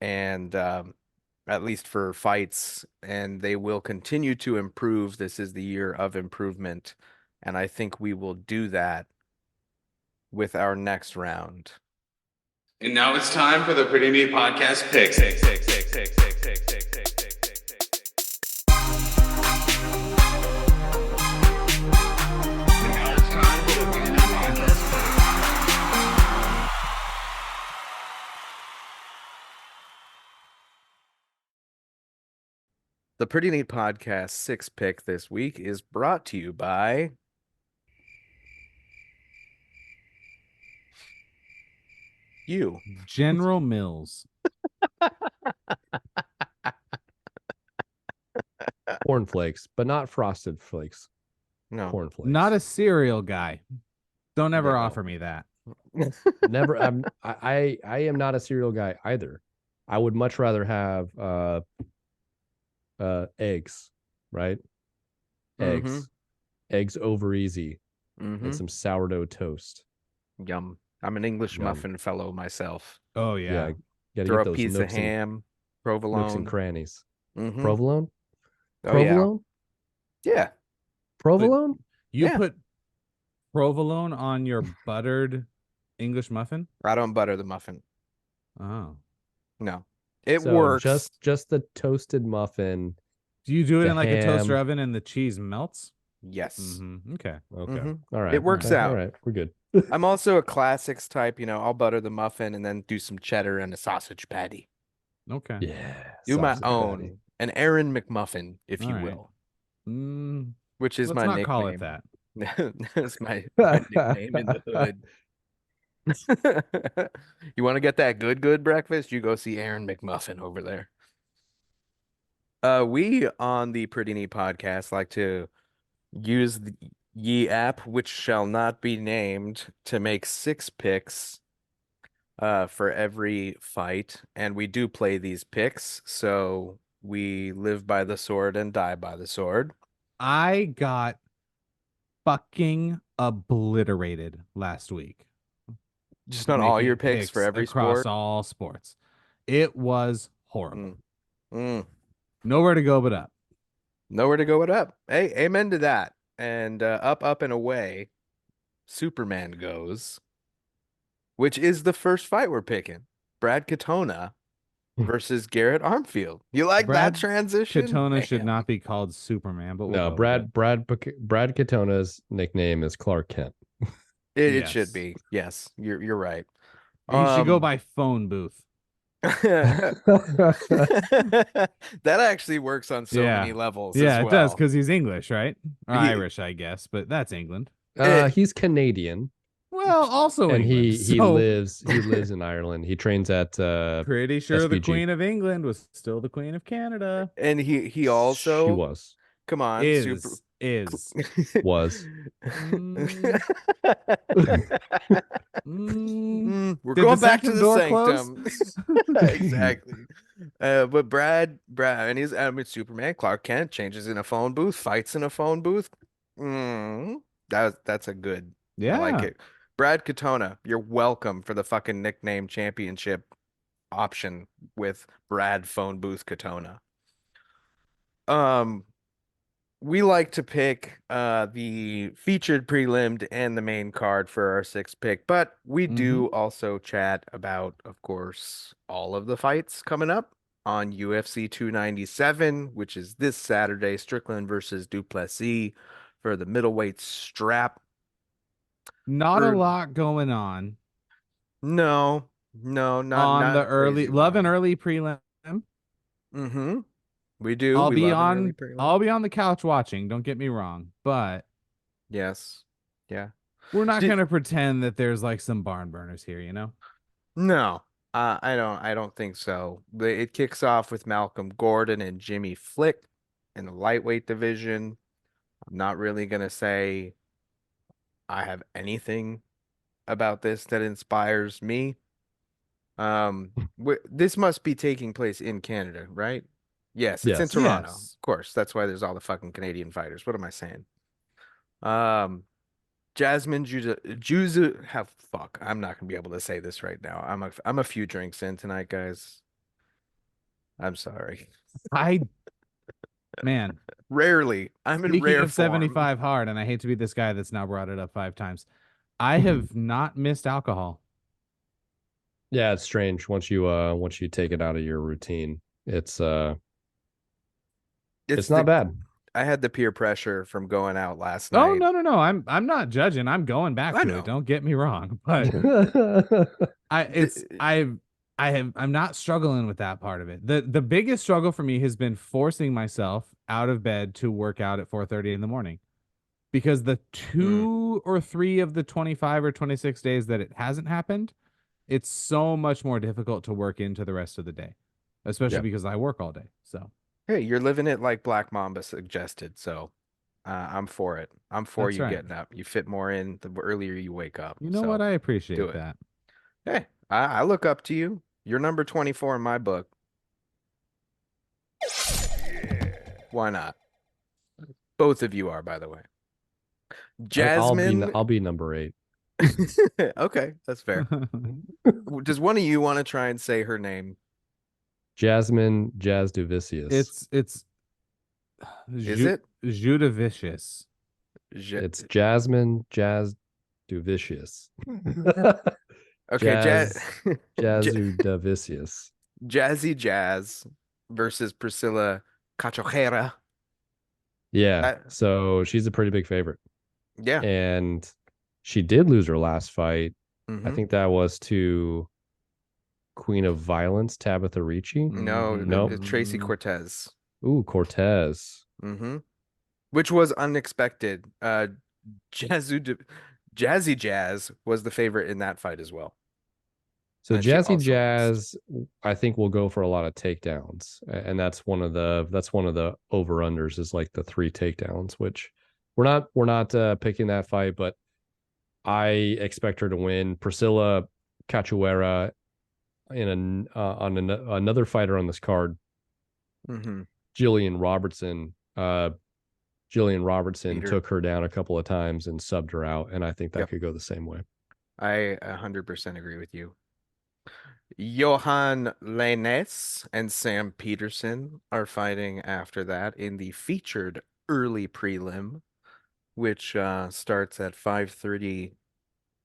And at least for fights, and they will continue to improve. This is the year of improvement, and I think we will do that with our next round. And now it's time for the Pretty Neat Podcast picks. And now it's time for the Pretty Neat Podcast picks. The Pretty Neat Podcast 6 pick this week is brought to you by you. General Mills. Cornflakes, but not frosted flakes. No. Cornflakes. Not a cereal guy. Don't ever No. offer me that. Never. I am not a cereal guy either. I would much rather have eggs, right? Eggs. Eggs over easy and some sourdough toast. Yum. I'm an English Yum. muffin fellow myself. Oh Yeah, yeah. gotta Throw get a those piece of nooks and ham, nooks and provolone. crannies. Mhm. Provolone? Oh yeah. Provolone? Yeah. Provolone? You Yeah. put provolone on your buttered English muffin? I don't butter the muffin. Oh. No. It So works. just the toasted muffin. Do you do it The in like a toaster ham. oven and the cheese melts? Yes. Okay. Okay. Mhm. All right. It works okay, out. All right. We're good. I'm also a classics type, I'll butter the muffin and then do some cheddar and a sausage patty. Okay. Yeah. Do my sausage own, patty. an Aaron McMuffin, if you All right. will, Mm, which is let's my not nickname. call it that. That's my nickname in the hood. You want to get that good breakfast? You go see Aaron McMuffin over there. We on the Pretty Neat Podcast like to use the Ye app, which shall not be named, to make 6 picks for every fight, and we do play these picks, so we live by the sword and die by the sword. I got fucking obliterated last week. Just not all making your picks for every across sport. all sports. It was horrible. Mm. Nowhere to go but up. Nowhere to go but up. Hey, amen to that. And up and away, Superman goes, which is the first fight we're picking. Brad Katona versus Garrett Armfield. You like Brad that transition? Katona should Damn. not be called Superman, but we'll No, go with it. Brad Katona's nickname is Clark Kent. It should Yes. be. Yes, you're right. He should go by phone booth. That actually works on so many levels Yeah, as it does well. because he's English, right? Or He- Irish, I guess, but that's England. He's Canadian, Well, also and England. he so lives in Ireland. He trains at pretty sure the SVG. Queen of England was still the Queen of Canada. And he also she was come on Is was We're Did going the back to second the door sanctum. Exactly. But Brad, and he's Superman. Clark Kent changes in a phone booth, fights in a phone booth. That's a good. Yeah. I like it. Brad Katona, you're welcome for the fucking nickname championship option with Brad Phone Booth Katona. We like to pick the featured prelim and the main card for our 6th pick, but we do also chat about, of course, all of the fights coming up on UFC 297, which is this Saturday, Strickland versus Duplessis for the middleweight strap. Not a lot going on. No, not the early crazy love and one. early prelim. We do. I'll We be love an early on prelim. I'll be on the couch watching, don't get me wrong, but Yes. Yeah. we're not gonna pretend that there's like some barn burners here, you know? No, I don't think so. It kicks off with Malcolm Gordon and Jimmy Flick in the lightweight division. I'm not really gonna say I have anything about this that inspires me. This must be taking place in Canada, right? Yes, it's in Yes. Toronto. Yes. Of course, that's why there's all the fucking Canadian fighters. What am I saying? Um, Jasmine Juzu, how fuck. I'm not gonna be able to say this right now. I'm a few drinks in tonight, guys. I'm sorry. I man, Rarely. I'm in speaking rare of form. 75 hard, and I hate to be this guy that's now brought it up 5 times. I have not missed alcohol. Yeah, it's strange once you take it out of your routine. It's It's not the bad. I had the peer pressure from going out last Oh night. no, no, no. I'm not judging. I'm going back I to it. know. Don't get me wrong. But I it's The- I'm not struggling with that part of it. The biggest struggle for me has been forcing myself out of bed to work out at 4:30 in the morning. Because the Mm, 2 or 3 of the 25 or 26 days that it hasn't happened, it's so much more difficult to work into the rest of the day, especially Yeah. because I work all day. So hey, you're living it like Black Mamba suggested, so I'm for it. I'm for that's you right. getting up. You fit more in the earlier you wake up. You know what? So I do appreciate it. that. Hey, I look up to you. You're number 24 in my book. Why not? Both of you are, by the way. Jasmine. I'll be number 8. Okay, that's fair. Does one of you want to try and say her name? Jasmine Jazz Duvicius. It's Is it? Judavicious. Ja- It's Jasmine Jazz Duvicius. okay, Jazz Ja- Jazudavicius. Jazzy Jazz versus Priscilla Cachojera. Yeah. That, So she's a pretty big favorite. yeah. And she did lose her last fight. I Mm-hmm. think that was to Queen of Violence, Tabitha Ricci. No, Nope. Tracy Cortez. Ooh, Cortez. Mm-hmm. Which was unexpected. Jazzy Jazzy Jazz was the favorite in that fight as well. So And she Jazzy also lost. Jazz, I think will go for a lot of takedowns, and that's one of the over unders is like the 3 takedowns, which we're not picking that fight, but I expect her to win. Priscilla Cachoeira another fighter on this card, Mm-hmm. Jillian Robertson. Jillian Robertson Peter. took her down a couple of times and subbed her out, and I think that Yep. could go the same way. I 100% agree with you. Johan Lainez and Sam Peterson are fighting after that in the featured early prelim, which starts at 5:30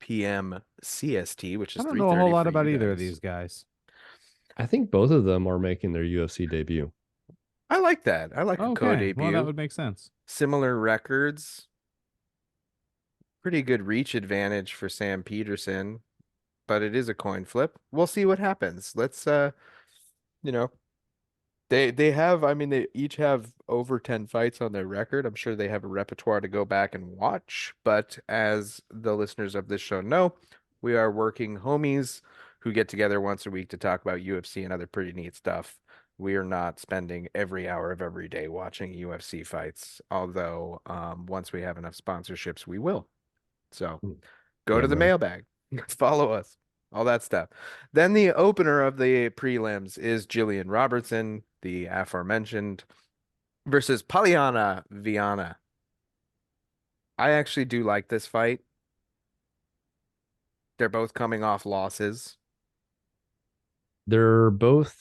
p.m. CST, which I is don't know a whole 3:30 lot for about you either of guys. these guys. I think both of them are making their UFC debut. I like that. I like a Okay, co-debut. well that would make sense. Similar records. Pretty good reach advantage for Sam Peterson, but it is a coin flip. We'll see what happens. Let's you know, they have, I mean, they each have over 10 fights on their record. I'm sure they have a repertoire to go back and watch, but as the listeners of this show know, we are working homies who get together once a week to talk about UFC and other pretty neat stuff. We are not spending every hour of every day watching UFC fights, although once we have enough sponsorships, we will. So go to Damn the right. mailbag, follow us, all that stuff. Then the opener of the prelims is Jillian Robertson, the aforementioned, versus Polyana Viana. I actually do like this fight. They're both coming off losses. They're both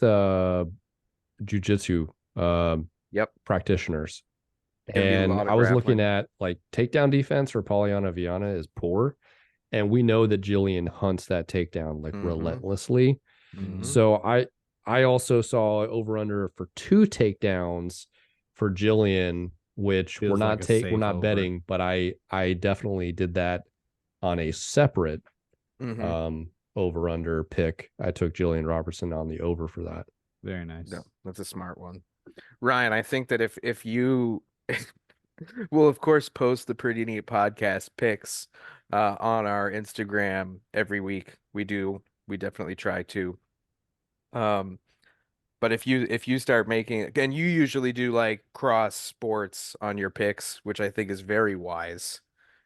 jujitsu Yep, practitioners. gonna be a And lot of I was looking grappling. at like takedown defense for Polyana Viana is poor. And we know that Jillian hunts that takedown like Mhm. relentlessly. Mhm. So I also saw over under for 2 takedowns for Jillian, which Feels like a we're safe not over. betting, but I definitely did that on a separate Mhm. over under pick. I took Jillian Robertson on the over for that. Very nice. No, that's a smart one. Ryan, I think that if you we'll of course post the Pretty Neat podcast picks on our Instagram every week. We definitely try to. Um, but if you start making, and you usually do like cross sports on your picks, which I think is very wise.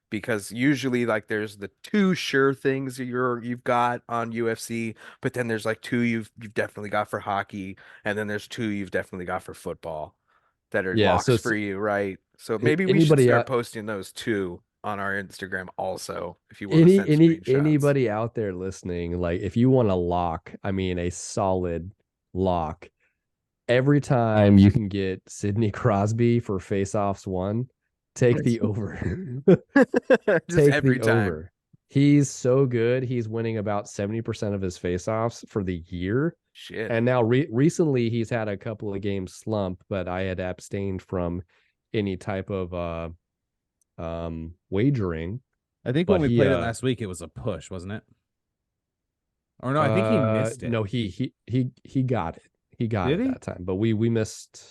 because usually like there's the two sure things that you've got on UFC, but then there's like two you've definitely got for hockey, and then there's two you've definitely got for football that are Yeah, locks so for you, right? So maybe we should anybody start out posting those two on our Instagram also if you want to send screenshots. anybody out there listening, like if you want a lock, I mean a solid lock, every time you can get Sidney Crosby for face-offs won, take the over. Just Take every the time. over. He's so good. He's winning about 70% of his face-offs for the year. Shit. And now recently he's had a couple of games slump, but I had abstained from any type of wagering. I think when But we played it last week, it was a push, wasn't it? Or no, I think he missed it. no, he got it. He got Did it he? that time. But we missed.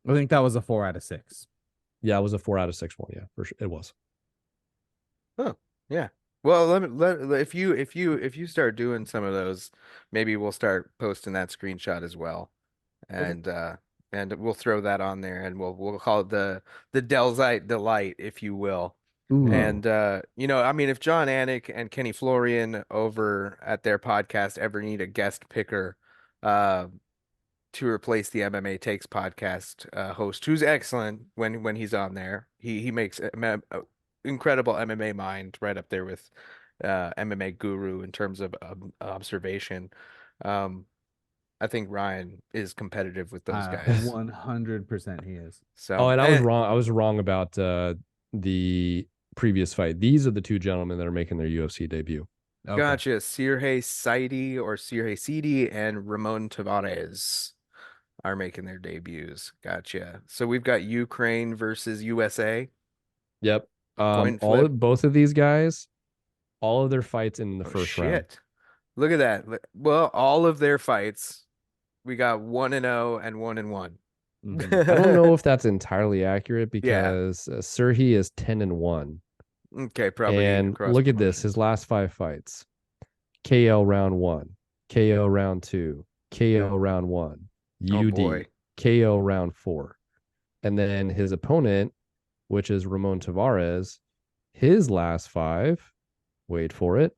I think that was a 4 out of 6. Yeah, it was a 4 out of 6 one. Yeah, for sure. It was. Oh, yeah. Well, if you start doing some of those, maybe we'll start posting that screenshot as well. Okay. And we'll throw that on there and we'll call it the Delzite Delight, if you will. Ooh. And I mean, if John Anik and Kenny Florian over at their podcast ever need a guest picker uh to replace the MMA Takes podcast host, who's excellent when he's on there. He makes incredible MMA mind, right up there with MMA guru in terms of observation. Um, I think Ryan is competitive with those guys. 100% he is. Oh, So, and I was wrong. I was wrong about the previous fight. These are the two gentlemen that are making their UFC debut. Okay. gotcha. Sirhe Saidi or Sirhe Sidi and Ramon Tavares are making their debuts. Gotcha. So we've got Ukraine versus USA. Yep. Coin flip. Both of these guys, all of their fights in the Oh first round. shit. Look at that. Well, all of their fights, we got 1-0 and 1-1. I don't know if that's entirely accurate Yeah. because Serhi is 10-1. Okay, probably And across look at this, his promotions. last 5 fights. KO round 1, KO round 2, KO round 1, Oh UD, boy. KO round 4. And then his opponent, which is Ramon Tavares, his last 5, wait for it,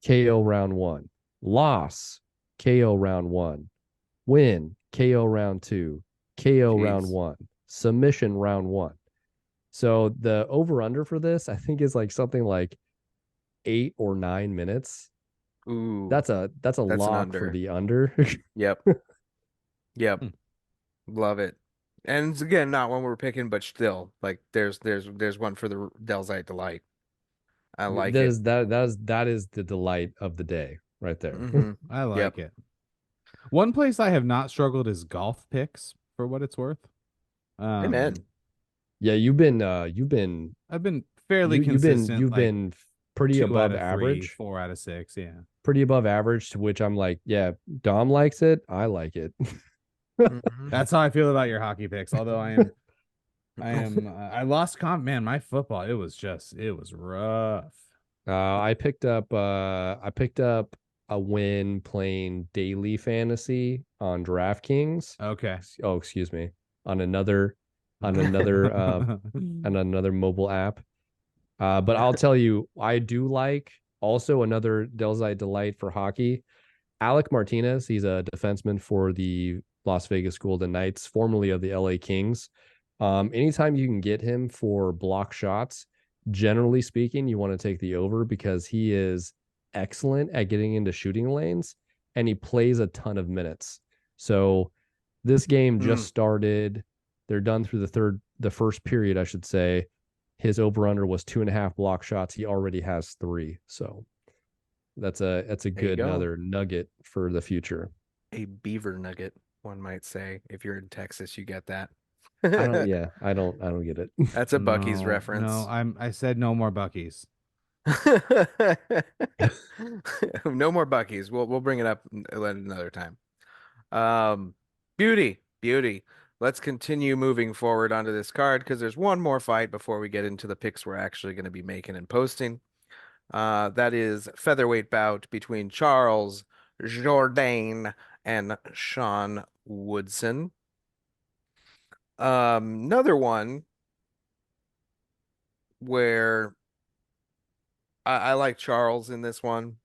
KO round 1, loss, KO round 1, win, KO round 2, KO round Jeez. 1, submission round 1. So the over under for this, I think, is like something like 8 or 9 minutes. Ooh, That's a an lock for under. the under. Yep. Yep. Hmm. Love it. And it's, again, not one we're picking, but still, like there's one for the Delzite Delight. I like that it. is that is the delight of the day right there. I Yep. like it. One place I have not struggled is golf picks, for what it's worth. Amen. Yeah, you've been I've been fairly you've been consistent. you've like been pretty 2 above out of 3, average. 4 out of 6. Yeah. Pretty above average, to which I'm like, yeah, Dom likes it. I like it. Mhm. That's how I feel about your hockey picks. Although I lost comp. Man, my football, it was rough. I picked up a win playing daily fantasy on DraftKings. Okay. Oh, excuse me. On another on another mobile app. But I'll tell you, I do like also another Delzite delight for hockey. Alec Martinez, he's a defenseman for the Las Vegas Golden Knights, formerly of the LA Kings. Anytime you can get him for block shots, generally speaking, you want to take the over because he is excellent at getting into shooting lanes and he plays a ton of minutes. So this game just started. They're done through the first period, I should say. His over under was 2.5 block shots. He already has 3. So that's a There you good go. another nugget for the future. A beaver nugget, one might say. If you're in Texas, you get that. I don't get it. That's a Bucky's No, reference. No, I said no more Buckies. No more Bucky's. We'll bring it up another time. Beauty. Let's continue moving forward onto this card because there's one more fight before we get into the picks we're actually going to be making and posting. That is featherweight bout between Charles Jourdain and Sean Woodson. Another one where I like Charles in this one.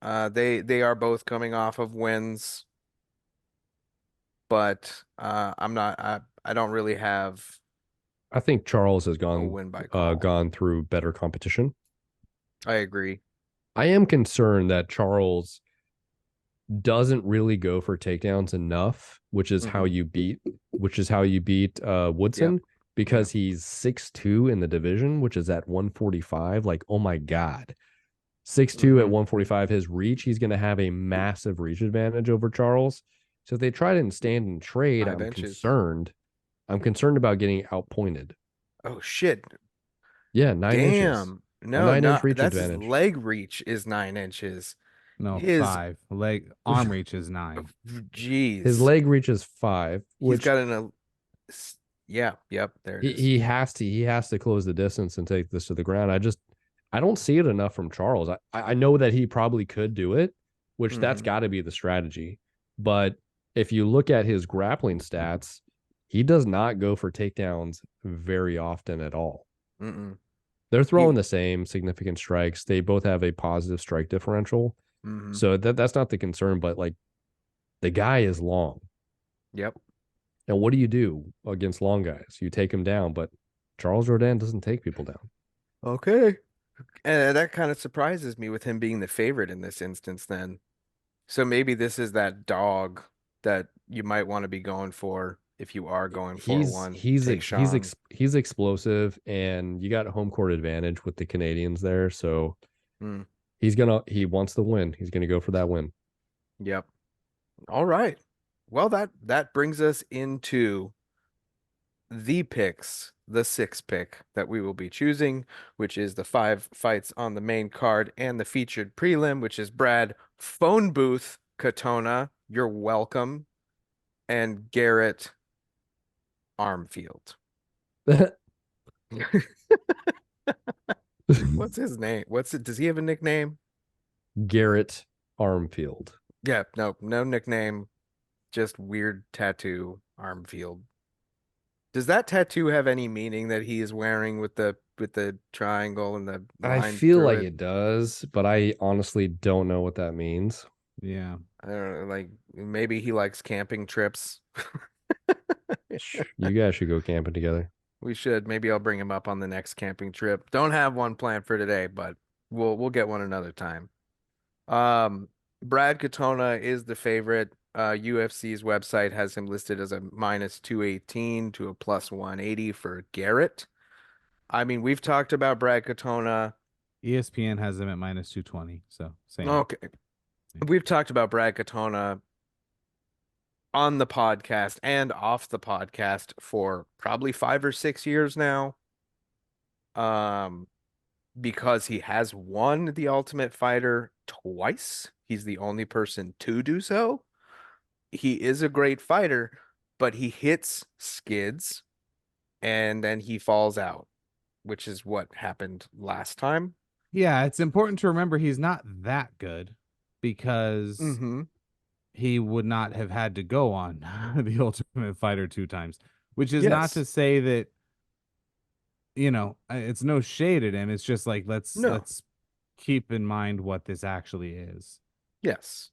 They are both coming off of wins, but I don't really have I think Charles has a gone win by call. gone through better competition. I agree. I am concerned that Charles doesn't really go for takedowns enough, which is how Mhm. you beat Woodson Yep. because he's 6'2" in the division, which is at 145. Like, oh my God. 6'2" at Mhm. 145, his reach, he's going to have a massive reach advantage over Charles. So if they try to stand and trade, 5 inches. I'm concerned about getting outpointed. Oh shit. Yeah, 9 inches. Damn. A No, 9 inch not reach that's his advantage. leg reach is 9 inches. No, His 5. Leg arm reach is 9. His jeez. leg reach is 5, He's which got yeah, yep, there it is. he has to close the distance and take this to the ground. I don't see it enough from Charles. I know that he probably could do it, which that's Mhm. got to be the strategy. But if you look at his grappling stats, he does not go for takedowns very often at all. Mm-mm. They're He throwing the same significant strikes. They both have a positive strike differential. mhm. So that's not the concern, but like the guy is long. Yep. And what do you do against long guys? You take him down, but Charles Rodin doesn't take people down. Okay. And that kind of surprises me with him being the favorite in this instance then. So maybe this is that dog that you might want to be going for if you are going for one. Take Sean. He's explosive, and you got home court advantage with the Canadians there. So Hmm. he wants the win. He's gonna go for that win. Yep. All right. Well, that brings us into the picks, the sixth pick that we will be choosing, which is the 5 fights on the main card and the featured prelim, which is Brad Phone Booth Katona. You're welcome. And Garrett Armfield. What's his name? What's it? Does he have a nickname? Garrett Armfield. Yeah, no nickname. Just weird tattoo, Armfield. Does that tattoo have any meaning that he is wearing with the triangle and the I line feel through like it? it does, but I honestly don't know what that means. Yeah. I don't know, like maybe he likes camping trips. You guys should go camping together. We should. Maybe I'll bring him up on the next camping trip. Don't have one planned for today, but we'll get one another time. Um, Brad Katona is the favorite. UFC's website has him listed as a minus 218 to a plus 180 for Garrett. I mean, we've talked about Brad Katona. ESPN has him at minus 220. So same. Okay. We've talked about Brad Katona on the podcast and off the podcast for probably 5 or 6 years now. Um, because he has won the Ultimate Fighter twice. He's the only person to do so. He is a great fighter, but he hits skids and then he falls out, which is what happened last time. Yeah, it's important to remember he's not that good because Mm-hmm. he would not have had to go on the Ultimate Fighter 2 times, which is not to Yes. say that, it's no shade at him. It's just like No. let's keep in mind what this actually is. Yes.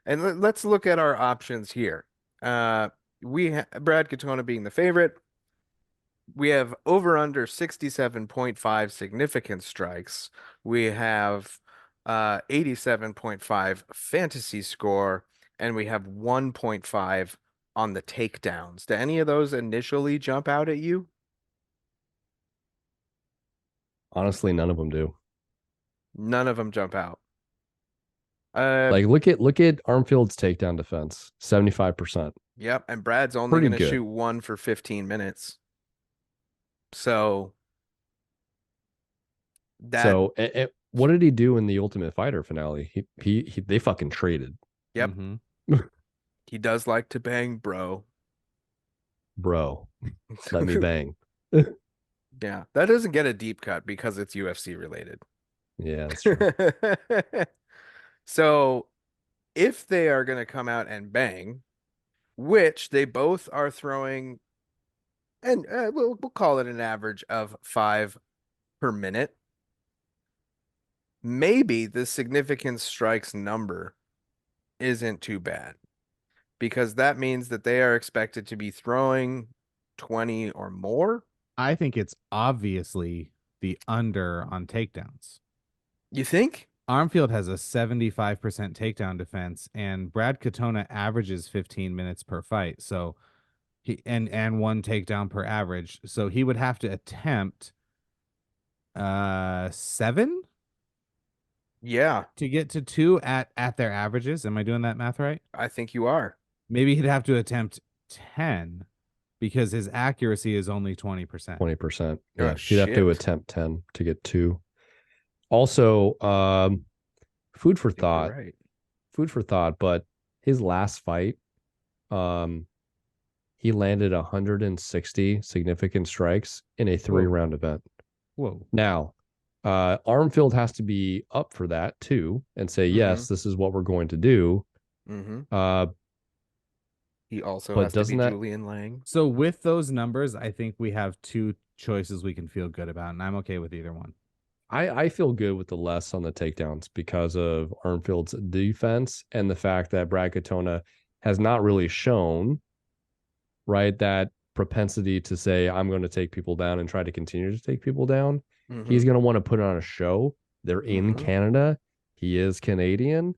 And let's look at our options here. Uh, Brad Katona being the favorite. We have over under 67.5 significant strikes. We have 87.5 fantasy score, and we have 1.5 on the takedowns. Do any of those initially jump out at you? Honestly, none of them do. None of them jump out. Like look at Armfield's takedown defense, 75%. Yep, and Brad's only Pretty going to good. shoot one for 15 minutes. So that, So what did he do in the Ultimate Fighter finale? They fucking traded, yep, Mhm. he does like to bang, bro. bro. Let me bang. Yeah, that doesn't get a deep cut because it's UFC related. Yeah, that's true. So if they are going to come out and bang, which they both are throwing, and we'll call it an average of 5 per minute, maybe the significant strikes number isn't too bad because that means that they are expected to be throwing 20 or more. I think it's obviously the under on takedowns. You think? Armfield has a 75% takedown defense, and Brad Katona averages 15 minutes per fight. So he and one takedown per average. So he would have to attempt 7 Yeah, to get to 2 at their averages. Am I doing that math right? I think you are. Maybe he'd have to attempt 10 because his accuracy is only 20%. 20%. Oh, Yeah, he'd have to shit. attempt 10 to get 2. Also, food for I think you're thought. right. Food for thought. But his last fight, he landed 160 significant strikes in a 3-round event. Whoa. Now, Armfield has to be up for that too and say, yes, Mm-hmm. this is what we're going to do. Mm-hmm. He also But has to be doesn't that Julian Lang. So with those numbers, I think we have 2 choices we can feel good about, and I'm okay with either one. I feel good with the less on the takedowns because of Armfield's defense and the fact that Brad Katona has not really shown, right, that propensity to say, I'm going to take people down and try to continue to take people down. Mm-hmm. He's going to want to put on a show. They're in Mhm. Canada. He is Canadian.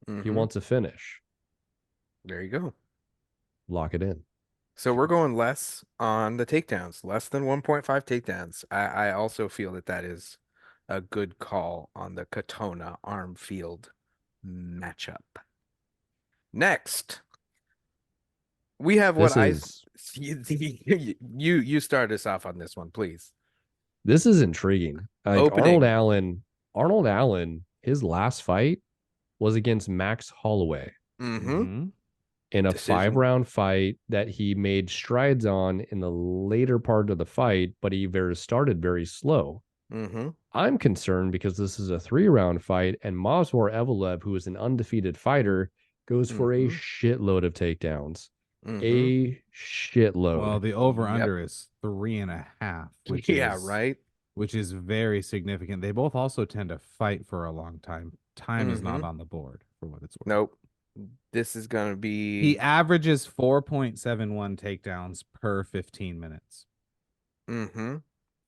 He Mhm. wants a finish. There you go. Lock it in. So we're going less on the takedowns, less than 1.5 takedowns. I also feel that that is a good call on the Katona Armfield matchup. Next, we have what This you start us off on this one, please. is intriguing. Like Opening. Arnold Allen, his last fight was against Max Holloway Mm-hmm. in a Decision. 5-round fight that he made strides on in the later part of the fight, but he started very slow. Mm-hmm. I'm concerned because this is a 3-round fight, and Movsar Evelev, who is an undefeated fighter, goes for a shitload of takedowns. Mm-hmm. A shitload. Well, the over/under is 3.5, which Yeah, is right. which is very significant. They both also tend to fight for a long time. Time is not Mhm. on the board for what it's worth. Nope. This is gonna be He averages 4.71 takedowns per 15 minutes. Mm-hmm.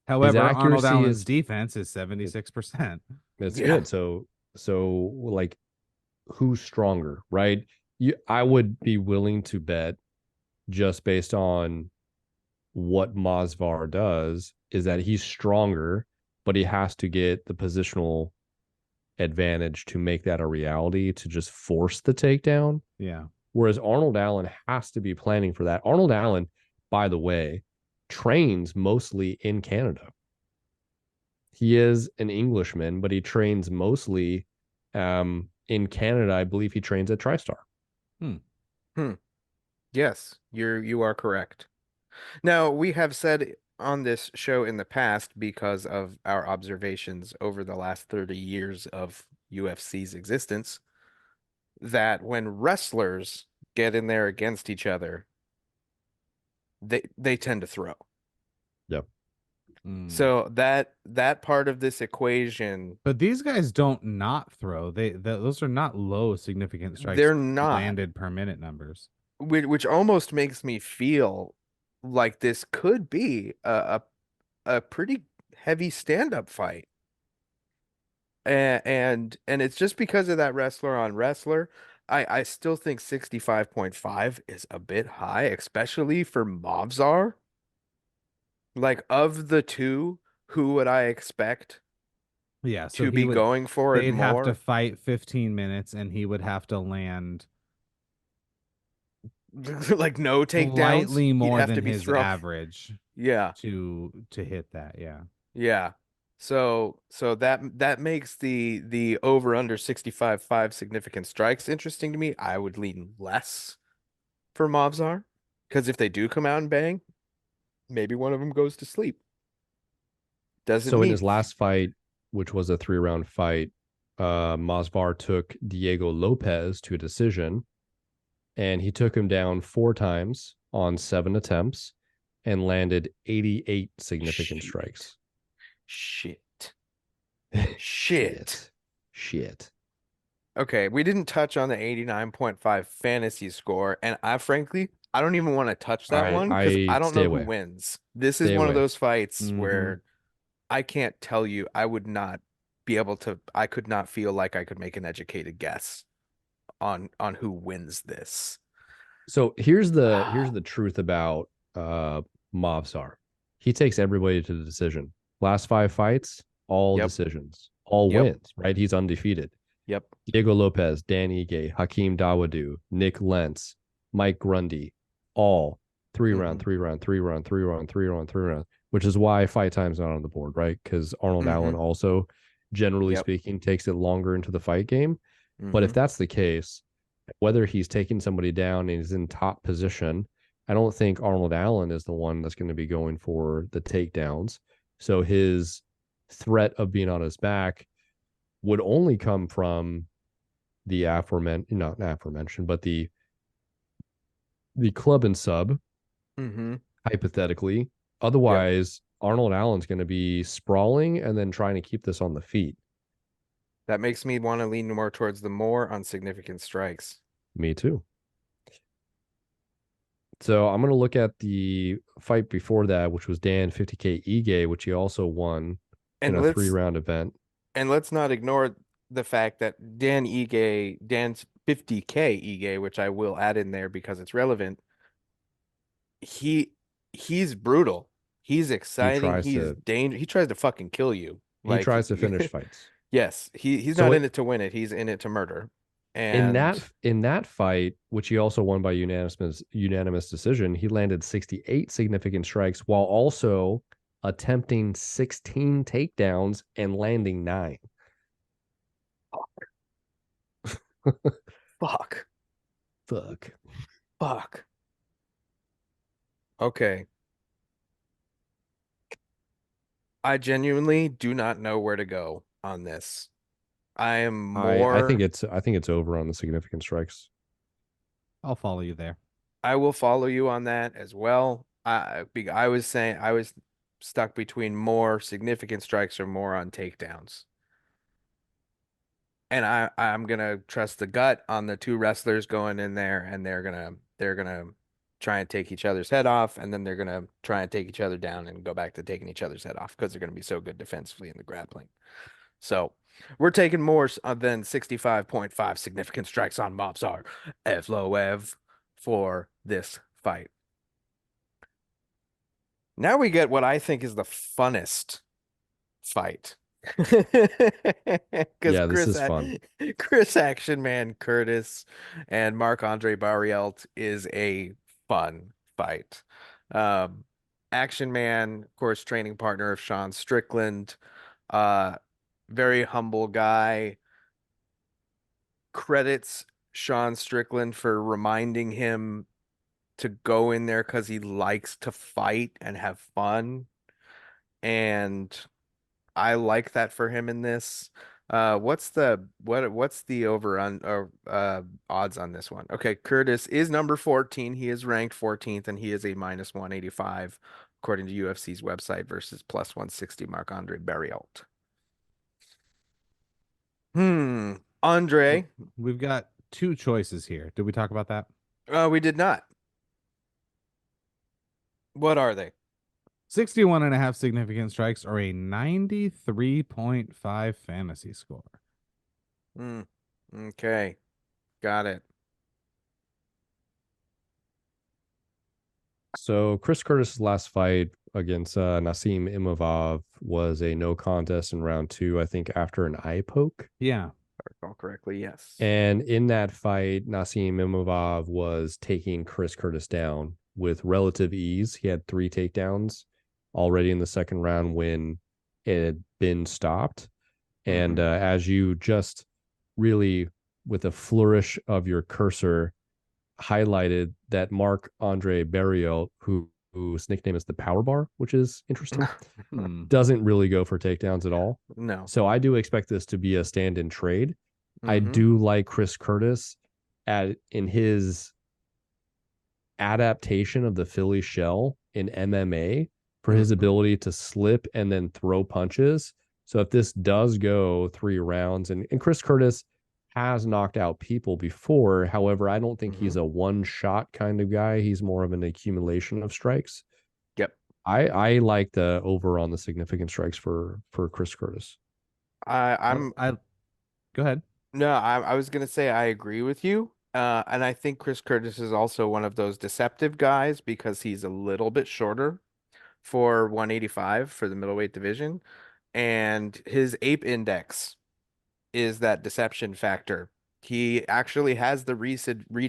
However, Arnold accuracy Allen's is- defense is 76%. It's Yeah. good. So like, who's stronger, right? I would be willing to bet, just based on what Masvar does, is that he's stronger, but he has to get the positional advantage to make that a reality, to just force the takedown. Yeah. Whereas Arnold Allen has to be planning for that. Arnold Allen, by the way, trains mostly in Canada. He is an Englishman, but he trains mostly in Canada. I believe he trains at TriStar. Yes, you are correct. Now, we have said on this show in the past, because of our observations over the last 30 years of UFC's existence, that when wrestlers get in there against each other, they tend to throw. Yep. So that part of this equation, But these guys don't not throw. Those are not low significant strikes they're not, landed per minute numbers. which almost makes me feel like this could be a pretty heavy stand-up fight. And it's just because of that wrestler on wrestler. I still think 65.5 is a bit high, especially for Movsar. Like, of the two, who would I expect Yeah, so to be going for it they'd have to more? fight 15 minutes and he would have to land Like, no takedowns. slightly He'd more have than to be his thrown. average Yeah, to hit that. Yeah. yeah. So that makes the over under 65.5 significant strikes interesting to me. I would lean less for Movsar, because if they do come out and bang, maybe one of them goes to sleep. Doesn't So in need his last fight, which was a 3-round fight, Masvar took Diego Lopez to a decision, and he took him down 4 times on 7 attempts and landed 88 significant strikes. Shit. Shit. Okay, we didn't touch on the 89.5 fantasy score, and I frankly, I don't even want to touch that one because I I don't stay know who away. wins. This is Stay one of away. those fights Mhm. where I can't tell you, I would not be able to, I could not feel like I could make an educated guess on who wins this. So here's the truth about Mobsar. He takes everybody to the decision. Last 5 fights, all Yep, decisions, all yep, wins, right? He's undefeated. yep. Diego Lopez, Dan Ige, Hakeem Dawodu, Nick Lentz, Mike Grundy, all three round, Hmm. 3 round, 3 round, 3 round, 3 round, 3 round, which is why fight time's not on the board, right? Because Arnold Hmm. Allen also, generally Yep. speaking, takes it longer into the fight game. But Hmm. if that's the case, whether he's taking somebody down and he's in top position, I don't think Arnold Allen is the one that's going to be going for the takedowns. So his threat of being on his back would only come from the aforementioned, not aforementioned, but the club and sub, Hmm. hypothetically. Yep. Otherwise, Arnold Allen's going to be sprawling and then trying to keep this on the feet. That makes me want to lean more towards the more on significant strikes. Me too. So I'm going to look at the fight before that, which was Dan 50K Ige, which he also won in And a three let's round event. and let's not ignore the fact that Dan's 50K Ige, which I will add in there because it's relevant. He he's brutal. He's He exciting. tries He's to dangerous. He tries to fucking kill you. he Like tries to finish fights. yes, he's So not in it to win it. He's in it to murder. in And that fight, which he also won by unanimous decision, he landed 68 significant strikes while also attempting 16 takedowns and landing 9. fuck, Fuck. fuck. Okay. I genuinely do not know where to go on this. I am I think more it's over on the significant strikes. I'll follow you there. I will follow you on that as well. I was saying I was stuck between more significant strikes or more on takedowns. And I'm gonna trust the gut on the two wrestlers going in there, and they're gonna try and take each other's head off, and then they're gonna try and take each other down and go back to taking each other's head off because they're gonna be so good defensively in the grappling. So we're taking more than 65.5 significant strikes on Mobsar Evloev for this fight. Now we get what I think is the funnest fight. Because Yeah, this is fun. Chris Action Man Curtis and Marc-Andre Barrielt is a fun fight. Um, Action Man, of course, training partner of Sean Strickland, uh, very humble guy. Credits Sean Strickland for reminding him to go in there because he likes to fight and have fun. And I like that for him in this. What's the over on or odds on this one? Okay, Curtis is number 14. He is ranked 14th and he is a minus 185 according to UFC's website versus plus 160 Marc-Andre Barriault. Andre, We've got two choices here. Did we talk about that? we did not. What are they? 61.5 significant strikes or a 93.5 fantasy score. Okay. Got it. So Chris Curtis' last fight against Nassim Imavov was a no contest in round 2, I think, after an eye poke. Yeah. If I recall correctly, yes. And in that fight, Nassim Imavov was taking Chris Curtis down with relative ease. He had 3 takedowns already in the second round when it had been stopped. And as you just really, with a flourish of your cursor, highlighted that Marc-Andre Barriault, whose nickname is the Power Bar, which is interesting, doesn't really go for takedowns at all. No. So I do expect this to be a stand-in trade. I Mhm. do like Chris Curtis in his adaptation of the Philly shell in MMA for his ability to slip and then throw punches. So if this does go 3 rounds, and Chris Curtis has knocked out people before, however, I don't think he's a one shot kind of guy. He's more of an accumulation of strikes. Yep. I like the over on the significant strikes for Chris Curtis. I'm I go ahead. No, I was gonna say I agree with you. And I think Chris Curtis is also one of those deceptive guys because he's a little bit shorter for 185 for the middleweight division, and his ape index is that deception factor. He actually has the reach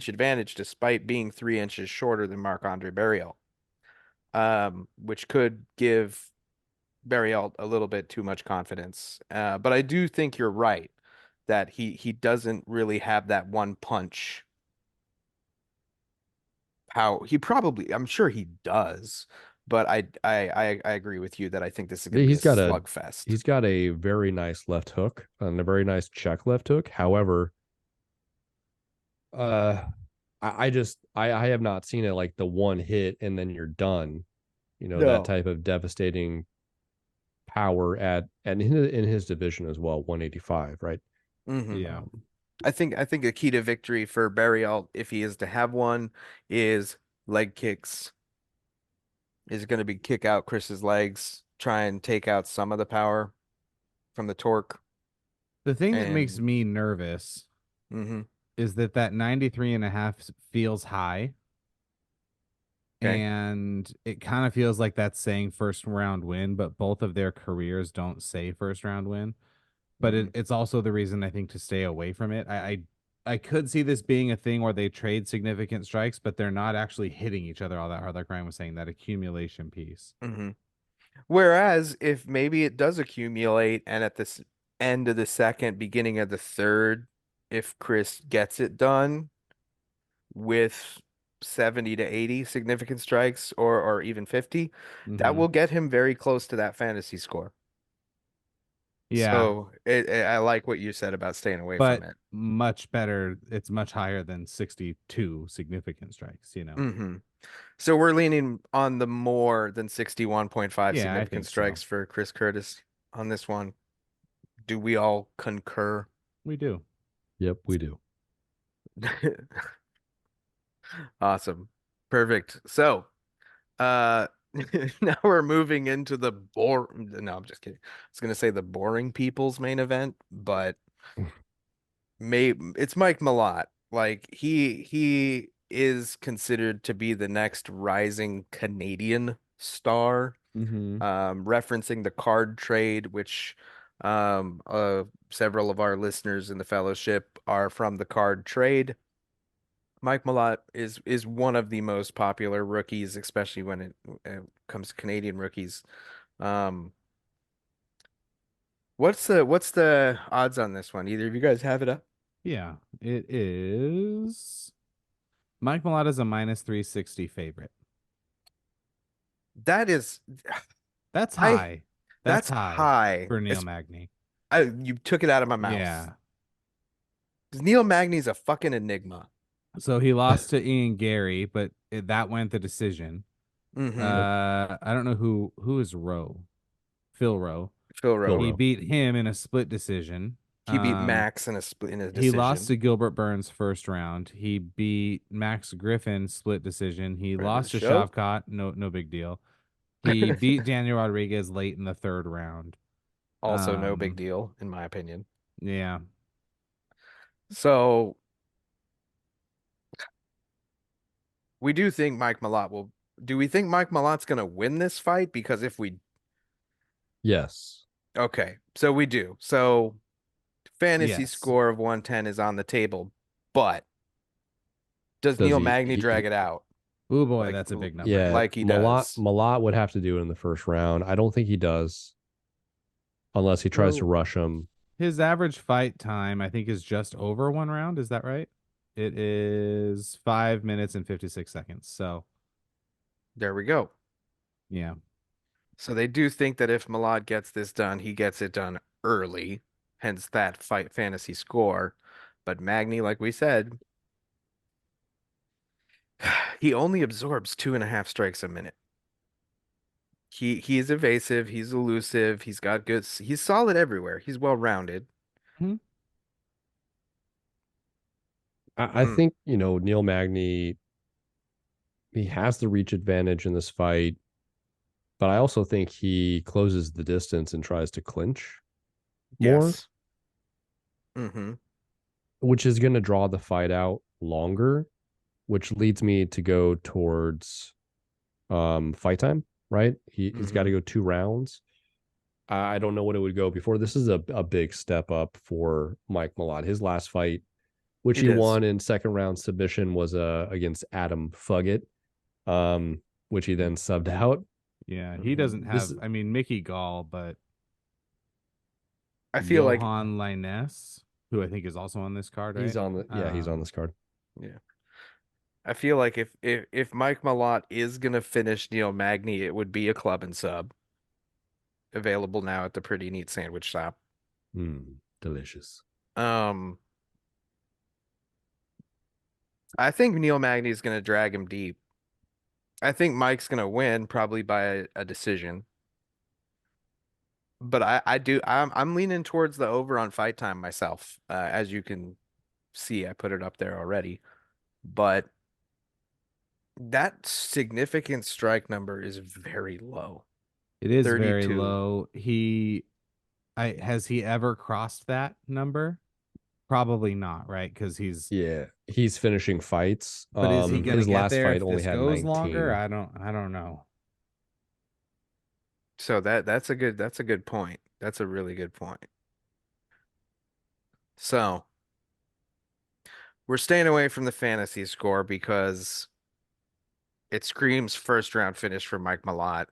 advantage despite being 3 inches shorter than Marc-Andre Barriault, which could give Barriault a little bit too much confidence. But I do think you're right that he doesn't really have that one punch. How he probably, I'm sure he does, but I agree with you that I think this is going to be a slugfest. He's got a very nice left hook and a very nice check left hook. However, I have not seen it like the one hit and then you're done. You know, that No. type of devastating power in his division as well, 185, right? Yeah. I think a key to victory for Barriault, if he is to have one, is leg kicks. Is going to be kick out Chris's legs, try and take out some of the power from the torque. The thing that makes And me nervous mhm. is that 93.5 feels high. Okay. And it kind of feels like that's saying first round win, but both of their careers don't say first round win. But it's also the reason I think to stay away from it. I could see this being a thing where they trade significant strikes, but they're not actually hitting each other all that hard, like Ryan was saying, that accumulation piece. Whereas if maybe it does accumulate and at this end of the second, beginning of the third, if Chris gets it done with 70 to 80 significant strikes or even 50, that will get him very close to that fantasy score. Yeah, So I like what you said about staying away but from it. much better. It's much higher than 62 significant strikes, you know? So we're leaning on the more than 61.5 Yeah, I significant think so. strikes for Chris Curtis on this one. Do we all concur? We do. Yep, we do. Awesome. Perfect. So, uh now we're moving into the no, I'm just kidding. I was gonna say the boring people's main event, but it's Mike Malott. Like he is considered to be the next rising Canadian star. Referencing the card trade, which several of our listeners in the fellowship are from the card trade. Mike Malott is one of the most popular rookies, especially when it comes to Canadian rookies. Um, what's the odds on this one? Either of you guys have it up? Yeah, it is. Mike Malott is a minus 360 favorite. That is, That's high. that's high for Neil Magny. You took it out of my mouth. Yeah. Neil Magny's a fucking enigma. So he lost to Ian Gary, but that went the decision. Mm-hmm. I don't know who is Rowe. Phil Rowe. Phil Rowe. He beat him in a split decision. He beat Max in a decision. He lost to Gilbert Burns first round. He beat Max Griffin split decision. He lost to Shavkat, no big deal. He beat Daniel Rodriguez late in the third round. Also no big deal, in my opinion. Yeah. So we do think Mike Malott will. Do we think Mike Malott's going to win this fight? Because if we. Yes. Okay. So we do. So fantasy Yes. score of 110 is on the table. But does Neil Magny drag it out? Oh boy, that's a big number. Yeah. Like he does. Malott would have to do it in the first round. I don't think he does. Unless he tries to rush him. His average fight time, I think, is just over 1 round. Is that right? It is 5 minutes and 56 seconds. So there we go. Yeah. So they do think that if Malott gets this done, he gets it done early, hence that fight fantasy score. But Magny, like we said, he only absorbs 2.5 strikes a minute. He's evasive, he's elusive, he's solid everywhere. He's well rounded. Hmm. I think, Neil Magny, he has the reach advantage in this fight, but I also think he closes the distance and tries to clinch more, Yes. Mm-hmm. which is going to draw the fight out longer, which leads me to go towards fight time, right? He's got to Mm-hmm. go 2 rounds. I don't know what it would go before. This is a big step up for Mike Malott. His last fight, which It he is. won in second round submission, was against Adam Fuggett, which he then subbed out. Yeah, he doesn't Mm-hmm. This have. I mean, Mickey Gall, but I feel like Johan Liness, who I think is also on this card, he's right? on he's on this card. yeah. I feel like if Mike Malott is gonna finish Neil Magny, it would be a club and sub available now at the Pretty Neat Sandwich Shop. Delicious. Um, I think Neil Magny is gonna drag him deep. I think Mike's gonna win probably by a decision. But I'm leaning towards the over on fight time myself. As you can see, I put it up there already. But that significant strike number is very low. It is very 32. low. Has he ever crossed that number? Probably not, right? Because he's. Yeah, he's finishing fights. But is he gonna His get last there fight if only this had goes longer? 19. I don't know. So that's a good point. That's a really good point. So we're staying away from the fantasy score because it screams first round finish for Mike Malott.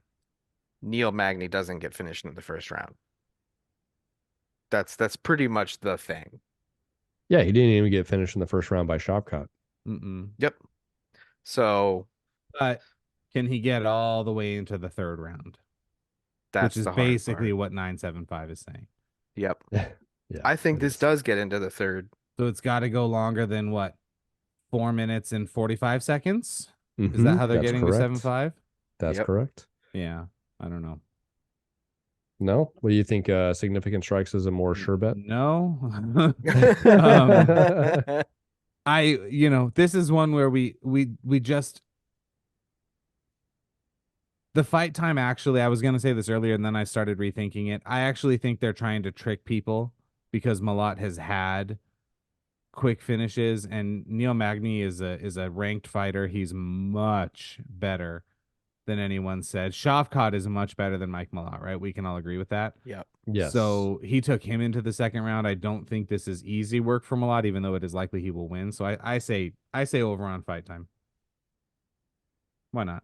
Neil Magny doesn't get finished in the first round. That's pretty much the thing. Yeah, he didn't even get finished in the first round by Shopcott. Mm-mm. Yep. So But can he get all the way into the third round? Which that's is the hard basically part. what 975 is saying. Yep. Yeah, I think it this is. does get into the third. So it's got to go longer than what? 4 minutes and 45 seconds? Is that Mhm, how they're that's getting to correct. 7.5? That's Yep. correct. Yeah, I don't know. No? What do you think? Significant strikes is a more sure bet? No. Yeah. This is one where we just the fight time actually, I was going to say this earlier and then I started rethinking it. I actually think they're trying to trick people because Malott has had quick finishes and Neil Magny is a ranked fighter. He's much better than anyone said. Shavkat is much better than Mike Malott, right? We can all agree with that. Yep. Yes. So he took him into the second round. I don't think this is easy work for Malott, even though it is likely he will win. So I say over on fight time. Why not?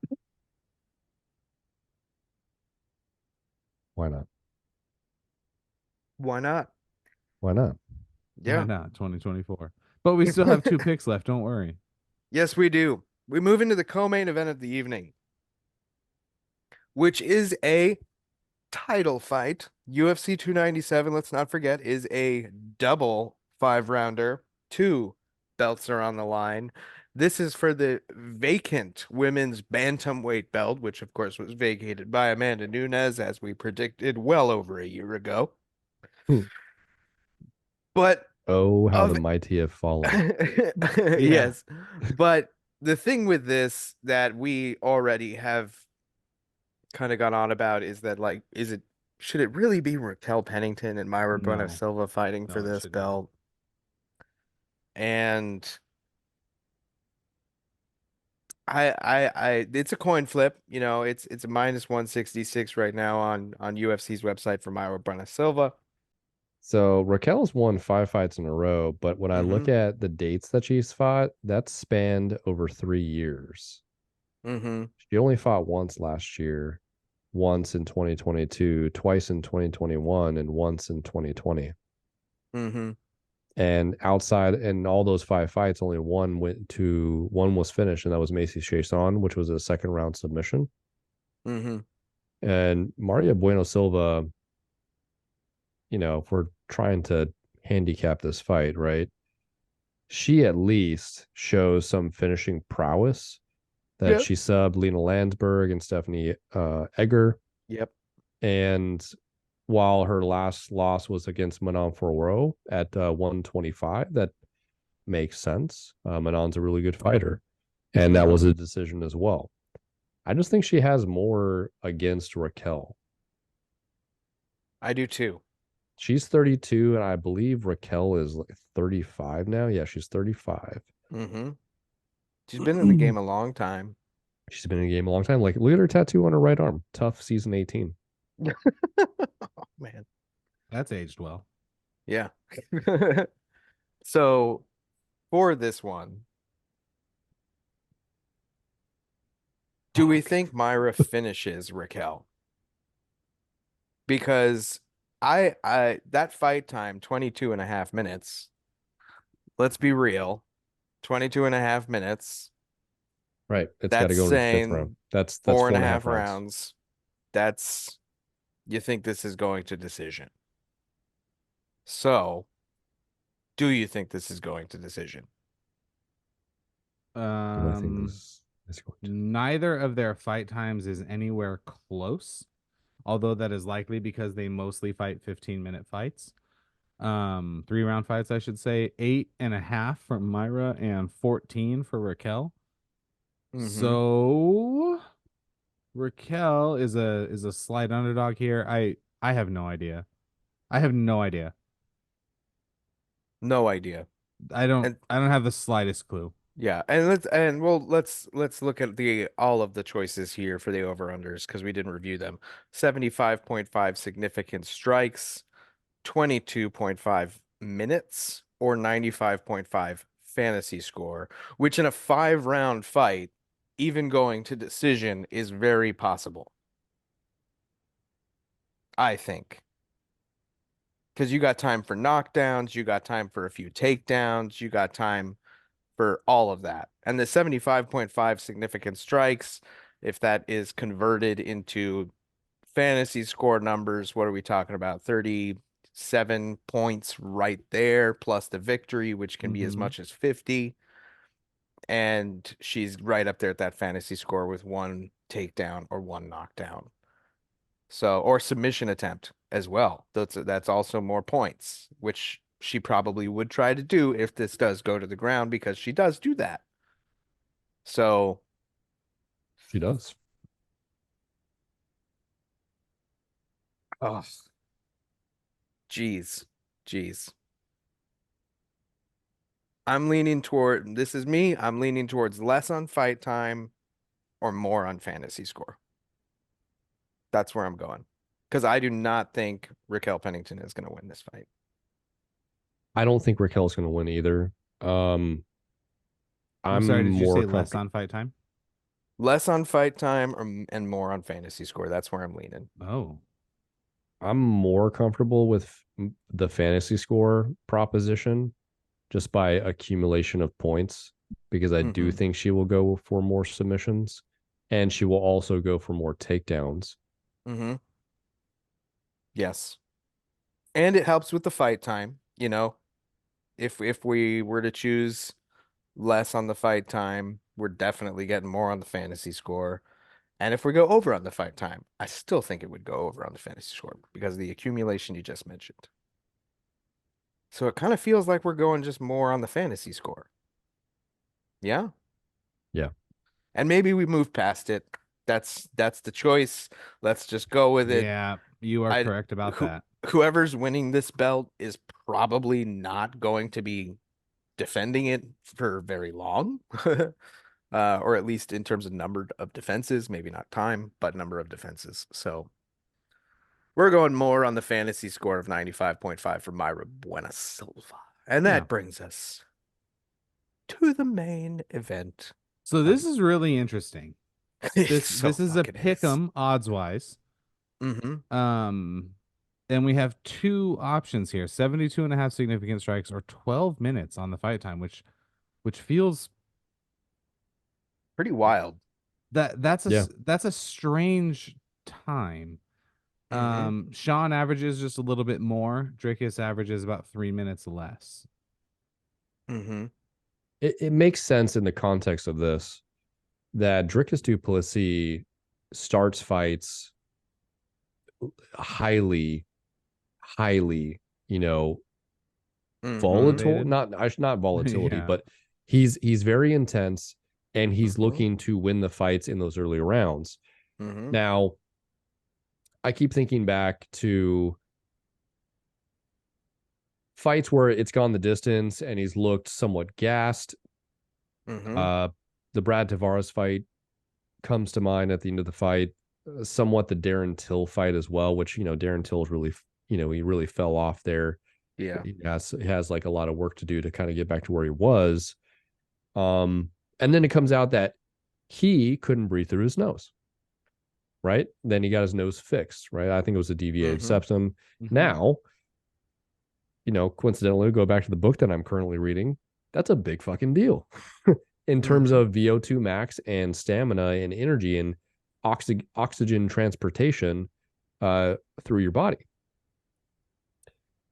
Why not? Why not? Why not? Yeah. Why not? 2024. But we still have 2 picks left. Don't worry. Yes, we do. We move into the co-main event of the evening, which is a title fight. UFC 297, let's not forget, is a double 5-rounder. 2 belts are on the line. This is for the vacant women's bantamweight belt, which of course was vacated by Amanda Nunes, as we predicted well over a year ago. Hmm. But Oh, how the of mighty have fallen. yes, but the thing with this that we already have kind of gone on about is that, like, should it really be Raquel Pennington and Myra Bueno No. Silva fighting for No, it this should not. belt? And it's a coin flip. It's a minus 166 right now on UFC's website for Myra Bueno Silva. So Raquel's won 5 fights in a row, but when I look Mm-hmm. at the dates that she's fought, that's spanned over 3 years. Mm-hmm. She only fought once last year, once in 2022, twice in 2021, and once in 2020. Mm-hmm. And in all those 5 fights, only one was finished, and that was Macy Chiasson, which was a second round submission. Mm-hmm. And Maria Bueno Silva, if we're trying to handicap this fight, right? She at least shows some finishing prowess that Yep. she subbed Lena Landsberg and Stephanie Egger Yep. And while her last loss was against Manon Fiorot at 125, that makes sense. Manon's a really good fighter, and that Mhm. was a decision as well. I just think she has more against Raquel. I do too. She's 32, and I believe Raquel is like 35 now. Yeah, she's 35. Mm-hmm. She's been in the game a long time. She's been in the game a long time. Like, look at her tattoo on her right arm. Tough season 18. Oh, man. That's aged well. Yeah. So for this one, do we think Myra finishes Raquel? Because I that fight time, 22 and a half minutes. Let's be real. 22 and a half minutes. Right. It's got to That's go into the fifth round. saying That's four and four a and a half half rounds. rounds. That's you think this is going to decision. So, do you think this is going to decision? Do I think Um, this is going to? Neither of their fight times is anywhere close, although that is likely because they mostly fight 15-minute fights. 3-round fights, I should say. 8.5 for Myra and 14 for Raquel. Mm-hmm. So Raquel is a slight underdog here. I have no idea. I have no idea. No idea. I don't And I don't have the slightest clue. yeah, and let's look at the all of the choices here for the over-unders because we didn't review them. 75.5 significant strikes, 22.5 minutes, or 95.5 fantasy score, which in a 5-round fight, even going to decision, is very possible. I think. Because you got time for knockdowns, you got time for a few takedowns, you got time for all of that. And the 75.5 significant strikes, if that is converted into fantasy score numbers, what are we talking about? 37 points right there, plus the victory, which can be as Mm-hmm. much as 50. And she's right up there at that fantasy score with one takedown or one knockdown. So, or submission attempt as well. That's also more points, which she probably would try to do if this does go to the ground because she does do that. So, She does. oh, geez, geez. I'm leaning toward, this is me, I'm leaning towards less on fight time or more on fantasy score. That's where I'm going. Because I do not think Raquel Pennington is going to win this fight. I don't think Raquel's going to win either. I'm sorry, I'm did you more say less comfortable. on fight time? Less on fight time and more on fantasy score. That's where I'm leaning. Oh. I'm more comfortable with the fantasy score proposition just by accumulation of points because I do Mm-hmm. think she will go for more submissions and she will also go for more takedowns. Mm-hmm. Yes. And it helps with the fight time, you know. If we were to choose less on the fight time, we're definitely getting more on the fantasy score. And if we go over on the fight time, I still think it would go over on the fantasy score because of the accumulation you just mentioned. So it kind of feels like we're going just more on the fantasy score. Yeah. Yeah. And maybe we move past it. That's the choice. Let's just go with it. Yeah, you are I correct about who that. whoever's winning this belt is probably not going to be defending it for very long. Or at least in terms of number of defenses, maybe not time, but number of defenses. So we're going more on the fantasy score of 95.5 for Myra Buena Silva. And Yeah. that brings us to the main event. So this is really interesting. This So this is a fucking pick is. 'em odds wise. Mm-hmm. And we have two options here: 72.5 significant strikes or 12 minutes on the fight time, which feels Pretty wild. Yeah. that's a strange time. Mm-hmm. Sean averages just a little bit more. Drickus averages about 3 minutes less. Mm-hmm. It makes sense in the context of this that Dricus du Plessis starts fights highly, highly, volatile. Motivated. Not volatility, Yeah. but he's very intense, and he's Mhm. looking to win the fights in those early rounds. Mhm. Now, I keep thinking back to fights where it's gone the distance and he's looked somewhat gassed. Mhm. The Brad Tavares fight comes to mind at the end of the fight. Somewhat the Darren Till fight as well, which Darren Till's really, he really fell off there. Yeah. He has like a lot of work to do to kind of get back to where he was. And then it comes out that he couldn't breathe through his nose. Right. Then he got his nose fixed. Right. I think it was a deviated Mhm. septum. Mhm. Now, coincidentally, go back to the book that I'm currently reading. That's a big fucking deal in terms Mhm. of VO2 max and stamina and energy and oxygen transportation through your body.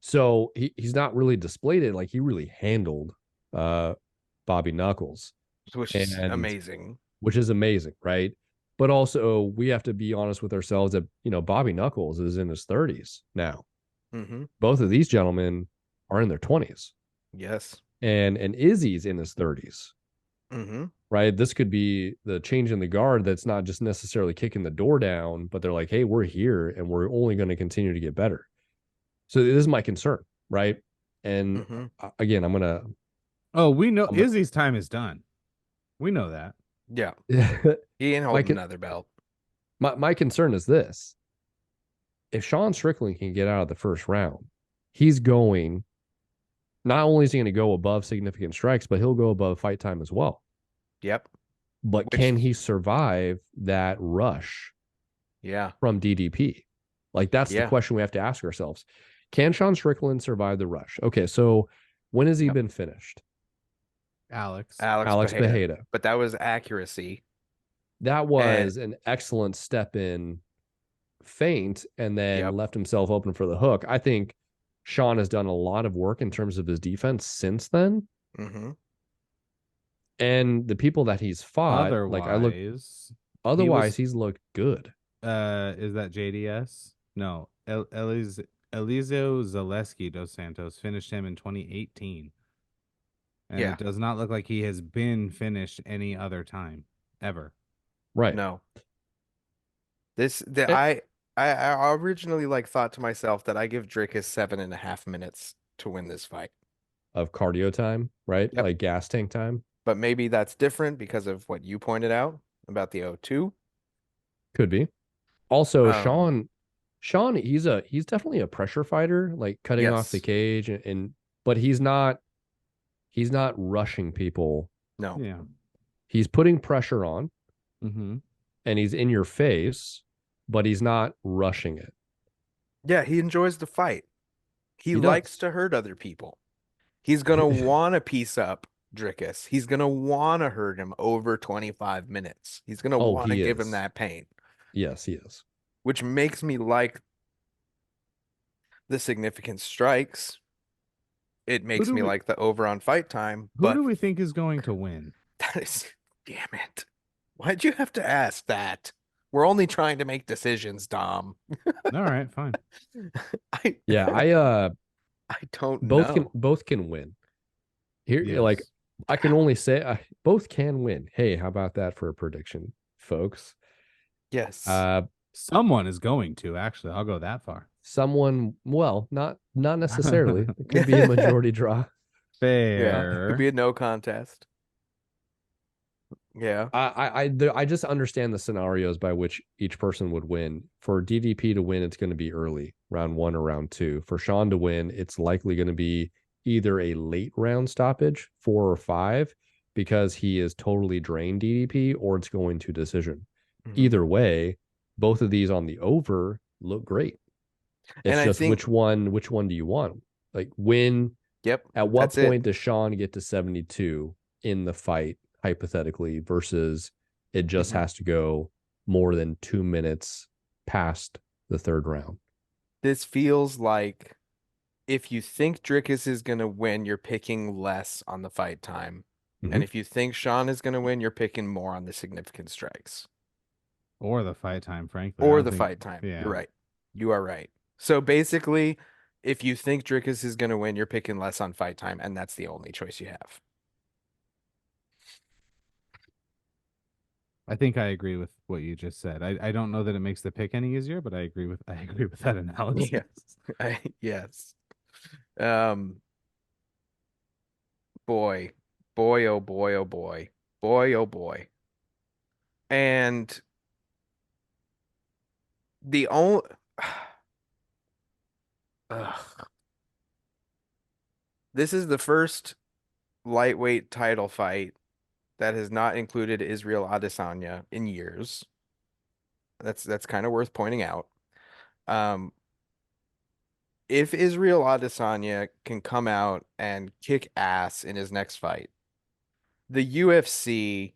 So he's not really displayed it like he really handled Bobby Knuckles, Which is and amazing. which is amazing, right? But also we have to be honest with ourselves that Bobby Knuckles is in his 30s now. Mhm. Both of these gentlemen are in their 20s, Yes. and Izzy's in his 30s, Mhm. right? This could be the change in the guard that's not just necessarily kicking the door down, but they're like, hey, we're here and we're only going to continue to get better. So this is my concern, right? And Mhm. again, Oh, we know I'm Izzy's time is done. We know that. Yeah. gonna He ain't my holding another belt. my concern is this: if Sean Strickland can get out of the first round, he's going. Not only is he going to go above significant strikes, but he'll go above fight time as well. Yep. But can Which he survive that rush yeah. from DDP? Like that's the Yeah. question we have to ask ourselves. Can Sean Strickland survive the rush? Okay, so when has he Yep. been finished? Alex. Alex Bejeda. Bejeda. But that was accuracy. That And was an excellent step in feint and then yep. left himself open for the hook. I think Sean has done a lot of work in terms of his defense since then. Mm-hmm. And the people that he's fought, like I look, Otherwise, he otherwise was he's looked good. is that JDS? No. Eliseo Zaleski dos Santos finished him in 2018. And Yeah. it does not look like he has been finished any other time ever. Right. No. Eh, I originally thought to myself that I give Dricus 7.5 minutes to win this fight. Of cardio time, right? Yep. Like gas tank time. But maybe that's different because of what you pointed out about the O2. Could be. Also, Um, Sean, he's definitely a pressure fighter, like cutting off the yes. cage and but he's not rushing people. No. Yeah. He's putting pressure on Mm-hmm. and he's in your face, but he's not rushing it. Yeah, he enjoys the fight. He He likes does. to hurt other people. He's gonna want to piece up Dricus. He's gonna want to hurt him over 25 minutes. He's gonna Oh, want to he give him is. that pain, Yes, he is. which makes me like the significant strikes. It makes do me we- like the over on fight time, Who but do we think is going to win? that is, damn it. Why'd you have to ask that? We're only trying to make decisions, Dom. All right, fine. Yeah, I don't know. both can win. Here, like Yes. I can only say both can win. Hey, how about that for a prediction, folks? Yes. Someone is going to, actually. I'll go that far. Someone, well, not necessarily. It could be a majority draw. Yeah. Could be Fair. a no contest. Yeah. I just understand the scenarios by which each person would win. For DDP to win, it's going to be early, round 1 or round 2. For Sean to win, it's likely going to be either a late round stoppage, 4 or 5, because he is totally drained DDP, or it's going to decision. Mhm. Either way, both of these on the over look great. It's And I just think- which one do you want? Like when Yep. at what that's it. point does Sean get to 72 in the fight, hypothetically, versus it just Mhm. has to go more than 2 minutes past the third round? This feels like if you think Dricus is going to win, you're picking less on the fight time. Mhm. And if you think Sean is going to win, you're picking more on the significant strikes Or the fight time, frankly. I or don't the think- fight time. Yeah. You're right. You are right. So basically, if you think Drickus is going to win, you're picking less on fight time, and that's the only choice you have. I think I agree with what you just said. I don't know that it makes the pick any easier, but I agree with that analysis. Yes. Yes. Um, boy, boy, oh boy, oh boy, boy, oh boy. And the only, this is the first lightweight title fight that has not included Israel Adesanya in years. That's kind of worth pointing out. Um, if Israel Adesanya can come out and kick ass in his next fight, the UFC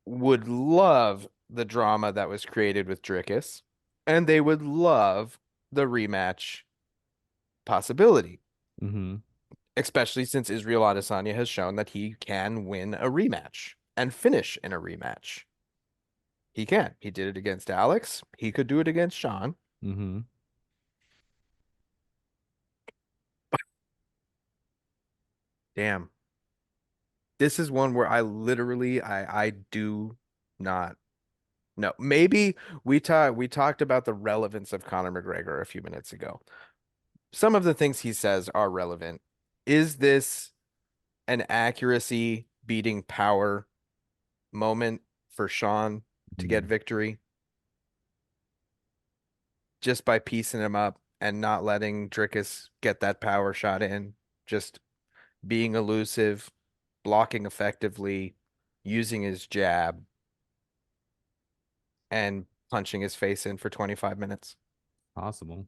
would love the drama that was created with Dricus, and they would love the rematch possibility, Mm-hmm. especially since Israel Adesanya has shown that he can win a rematch and finish in a rematch. He can. He did it against Alex. He could do it against Sean. Mm-hmm. Damn. This is one where I literally I do not know. Maybe we talked about the relevance of Conor McGregor a few minutes ago. Some of the things he says are relevant. Is this an accuracy beating power moment for Sean to get victory just by piecing him up and not letting Dricus get that power shot in, just being elusive, blocking effectively, using his jab, and punching his face in for 25 minutes? Possible.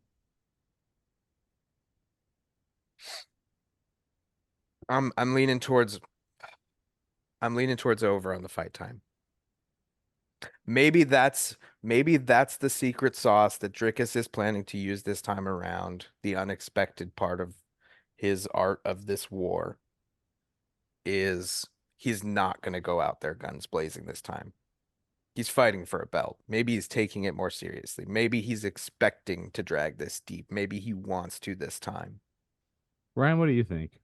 I'm leaning towards over on the fight time. Maybe that's the secret sauce that Dricus is planning to use this time around. The unexpected part of his art of this war is he's not going to go out there guns blazing this time. He's fighting for a belt. Maybe he's taking it more seriously. Maybe he's expecting to drag this deep. Maybe he wants to this time. Ryan, what do you think?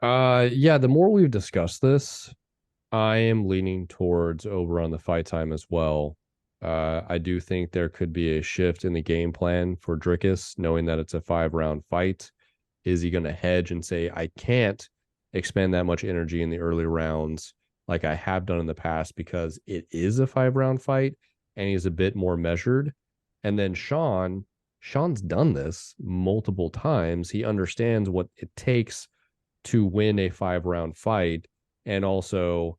Yeah, the more we've discussed this, I am leaning towards over on the fight time as well. I do think there could be a shift in the game plan for Dricus, knowing that it's a 5 round fight. Is he going to hedge and say, I can't expend that much energy in the early rounds like I have done in the past because it is a 5 round fight and he's a bit more measured? And then Sean's done this multiple times. He understands what it takes to win a 5 round fight. And also,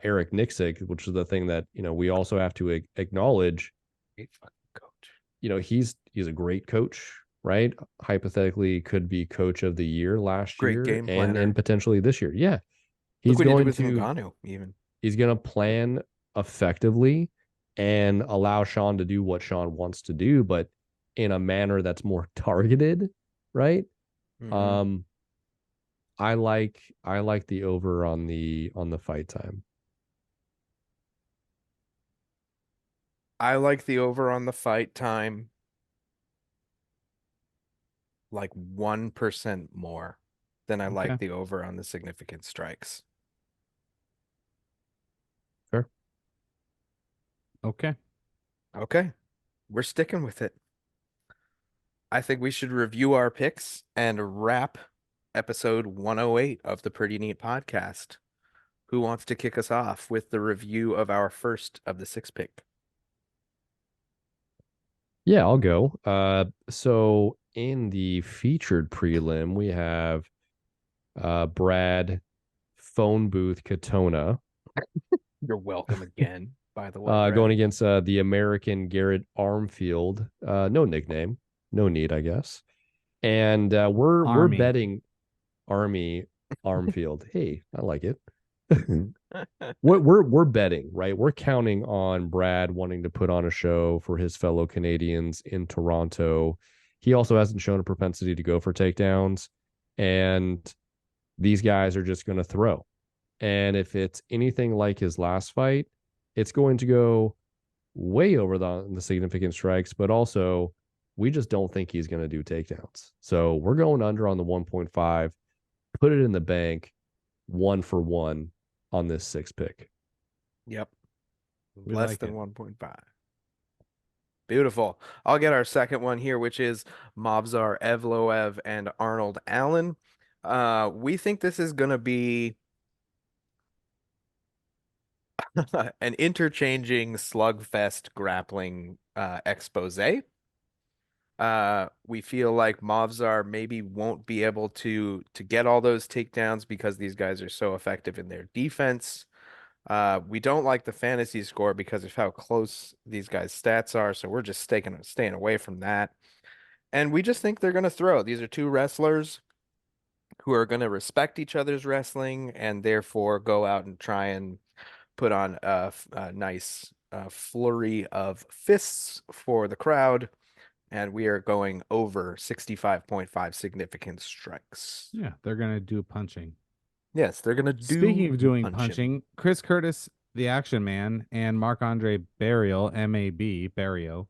Eric Nixick, which is the thing that we also have to acknowledge. Great fucking coach. He's a great coach, right? Hypothetically, could be coach of the year last Great year game and planner. potentially this year. Yeah, Look he's what he did going with to Ngannou, even. he's going to plan effectively and allow Sean to do what Sean wants to do, but in a manner that's more targeted, right? Mhm. I like the over on the fight time. I like the over on the fight time like 1% more than I like Okay. the over on the significant strikes. Fair. Okay. Okay, we're sticking with it. I think we should review our picks and wrap episode 108 of the Pretty Neat Podcast. Who wants to kick us off with the review of our first of the 6 pick? Yeah, I'll go. So in the featured prelim, we have Brad Phone Booth Katona You're welcome again, by the way, going Brad. against the American Garrett Armfield. No nickname, no need, I guess. And we're Army. betting Army Armfield. Hey, I like it. We're betting, right? We're counting on Brad wanting to put on a show for his fellow Canadians in Toronto. He also hasn't shown a propensity to go for takedowns, and these guys are just going to throw. And if it's anything like his last fight, it's going to go way over the significant strikes, but also we just don't think he's going to do takedowns. So we're going under on the 1.5, put it in the bank, 1-for-1 on this 6 pick. Yep. We Less like than it. 1.5. Beautiful. I'll get our second one here, which is Movsar Evloev and Arnold Allen. We think this is going to be an interchanging slugfest grappling expose. We feel like Movsar maybe won't be able to get all those takedowns because these guys are so effective in their defense. We don't like the fantasy score because of how close these guys' stats are, so we're just staying away from that. And we just think they're going to throw. These are two wrestlers who are going to respect each other's wrestling and therefore go out and try and put on a nice flurry of fists for the crowd. And we are going over 65.5 significant strikes. Yeah, they're gonna do punching. Yes, they're going to do Speaking of doing punching. Chris Curtis, the Action Man, and Marc-Andre Barrios, M.A.B., Barrio,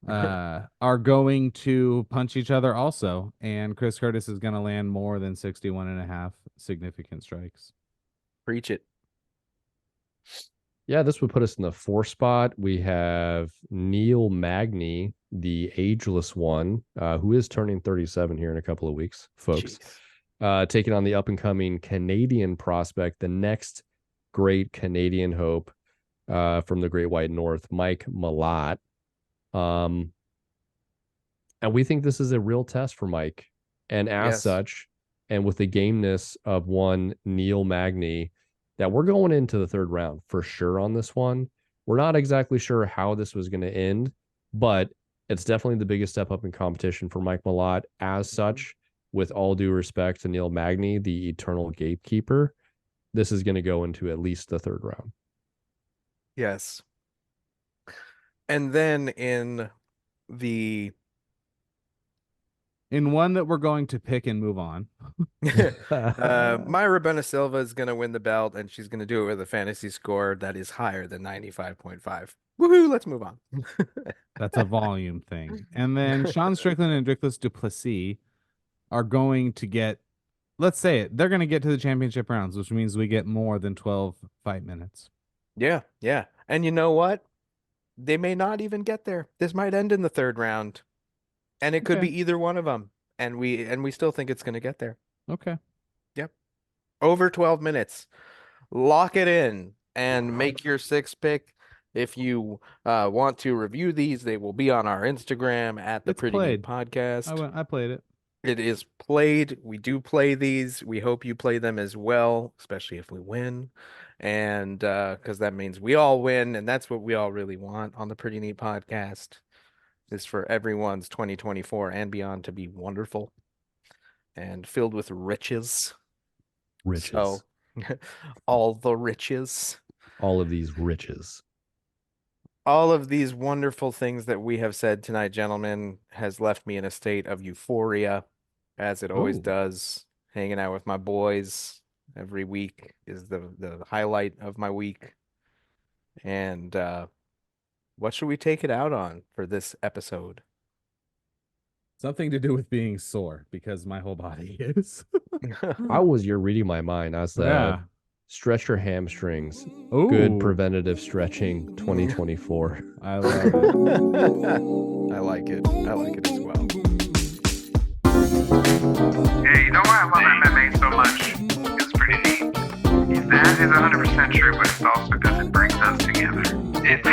are going to punch each other also. And Chris Curtis is going to land more than 61.5 significant strikes. Preach it. Yeah, this would put us in the 4 spot. We have Neil Magny, the ageless one, who is turning 37 here in a couple of weeks, folks. Taking on the up-and-coming Canadian prospect, the next great Canadian hope from the Great White North, Mike Malott. And we think this is a real test for Mike. And as such, and with the gameness of one Neil Magny, that we're going into the 3rd round for sure on this one. We're not exactly sure how this was going to end, but it's definitely the biggest step up in competition for Mike Malott. As such, with all due respect to Neil Magny, the eternal gatekeeper, this is going to go into at least the 3rd round. Yes. And then in one that we're going to pick and move on. Mayra Benasilva is going to win the belt, and she's going to do it with a fantasy score that is higher than 95.5. Woohoo, let's move on. That's a volume thing. And then Sean Strickland and Drickless Duplessis are going to get, let's say it, they're going to get to the championship rounds, which means we get more than 12 fight minutes. Yeah. And you know what? They may not even get there. This might end in the 3rd round. And it could be either one of them. And we still think it's going to get there. Okay. Yep. Over 12 minutes. Lock it in and make your 6 pick. If you want to review these, they will be on our Instagram at the Pretty Neat Podcast. I played it. It is played. We do play these. We hope you play them as well, especially if we win. And because that means we all win. And that's what we all really want on the Pretty Neat Podcast, is for everyone's 2024 and beyond to be wonderful and filled with riches. So, all the riches. All of these riches. All of these wonderful things that we have said tonight, gentlemen, has left me in a state of euphoria, as it always does. Hanging out with my boys every week is the highlight of my week. And what should we take it out on for this episode? Something to do with being sore, because my whole body is. How was your reading my mind? I said, stretch your hamstrings. Ooh. Good preventative stretching 2024. I love it. I like it. I like it as well. Yeah, you know why I love MMA so much? It's pretty neat. That is 100% true, but it's also because it brings us together. It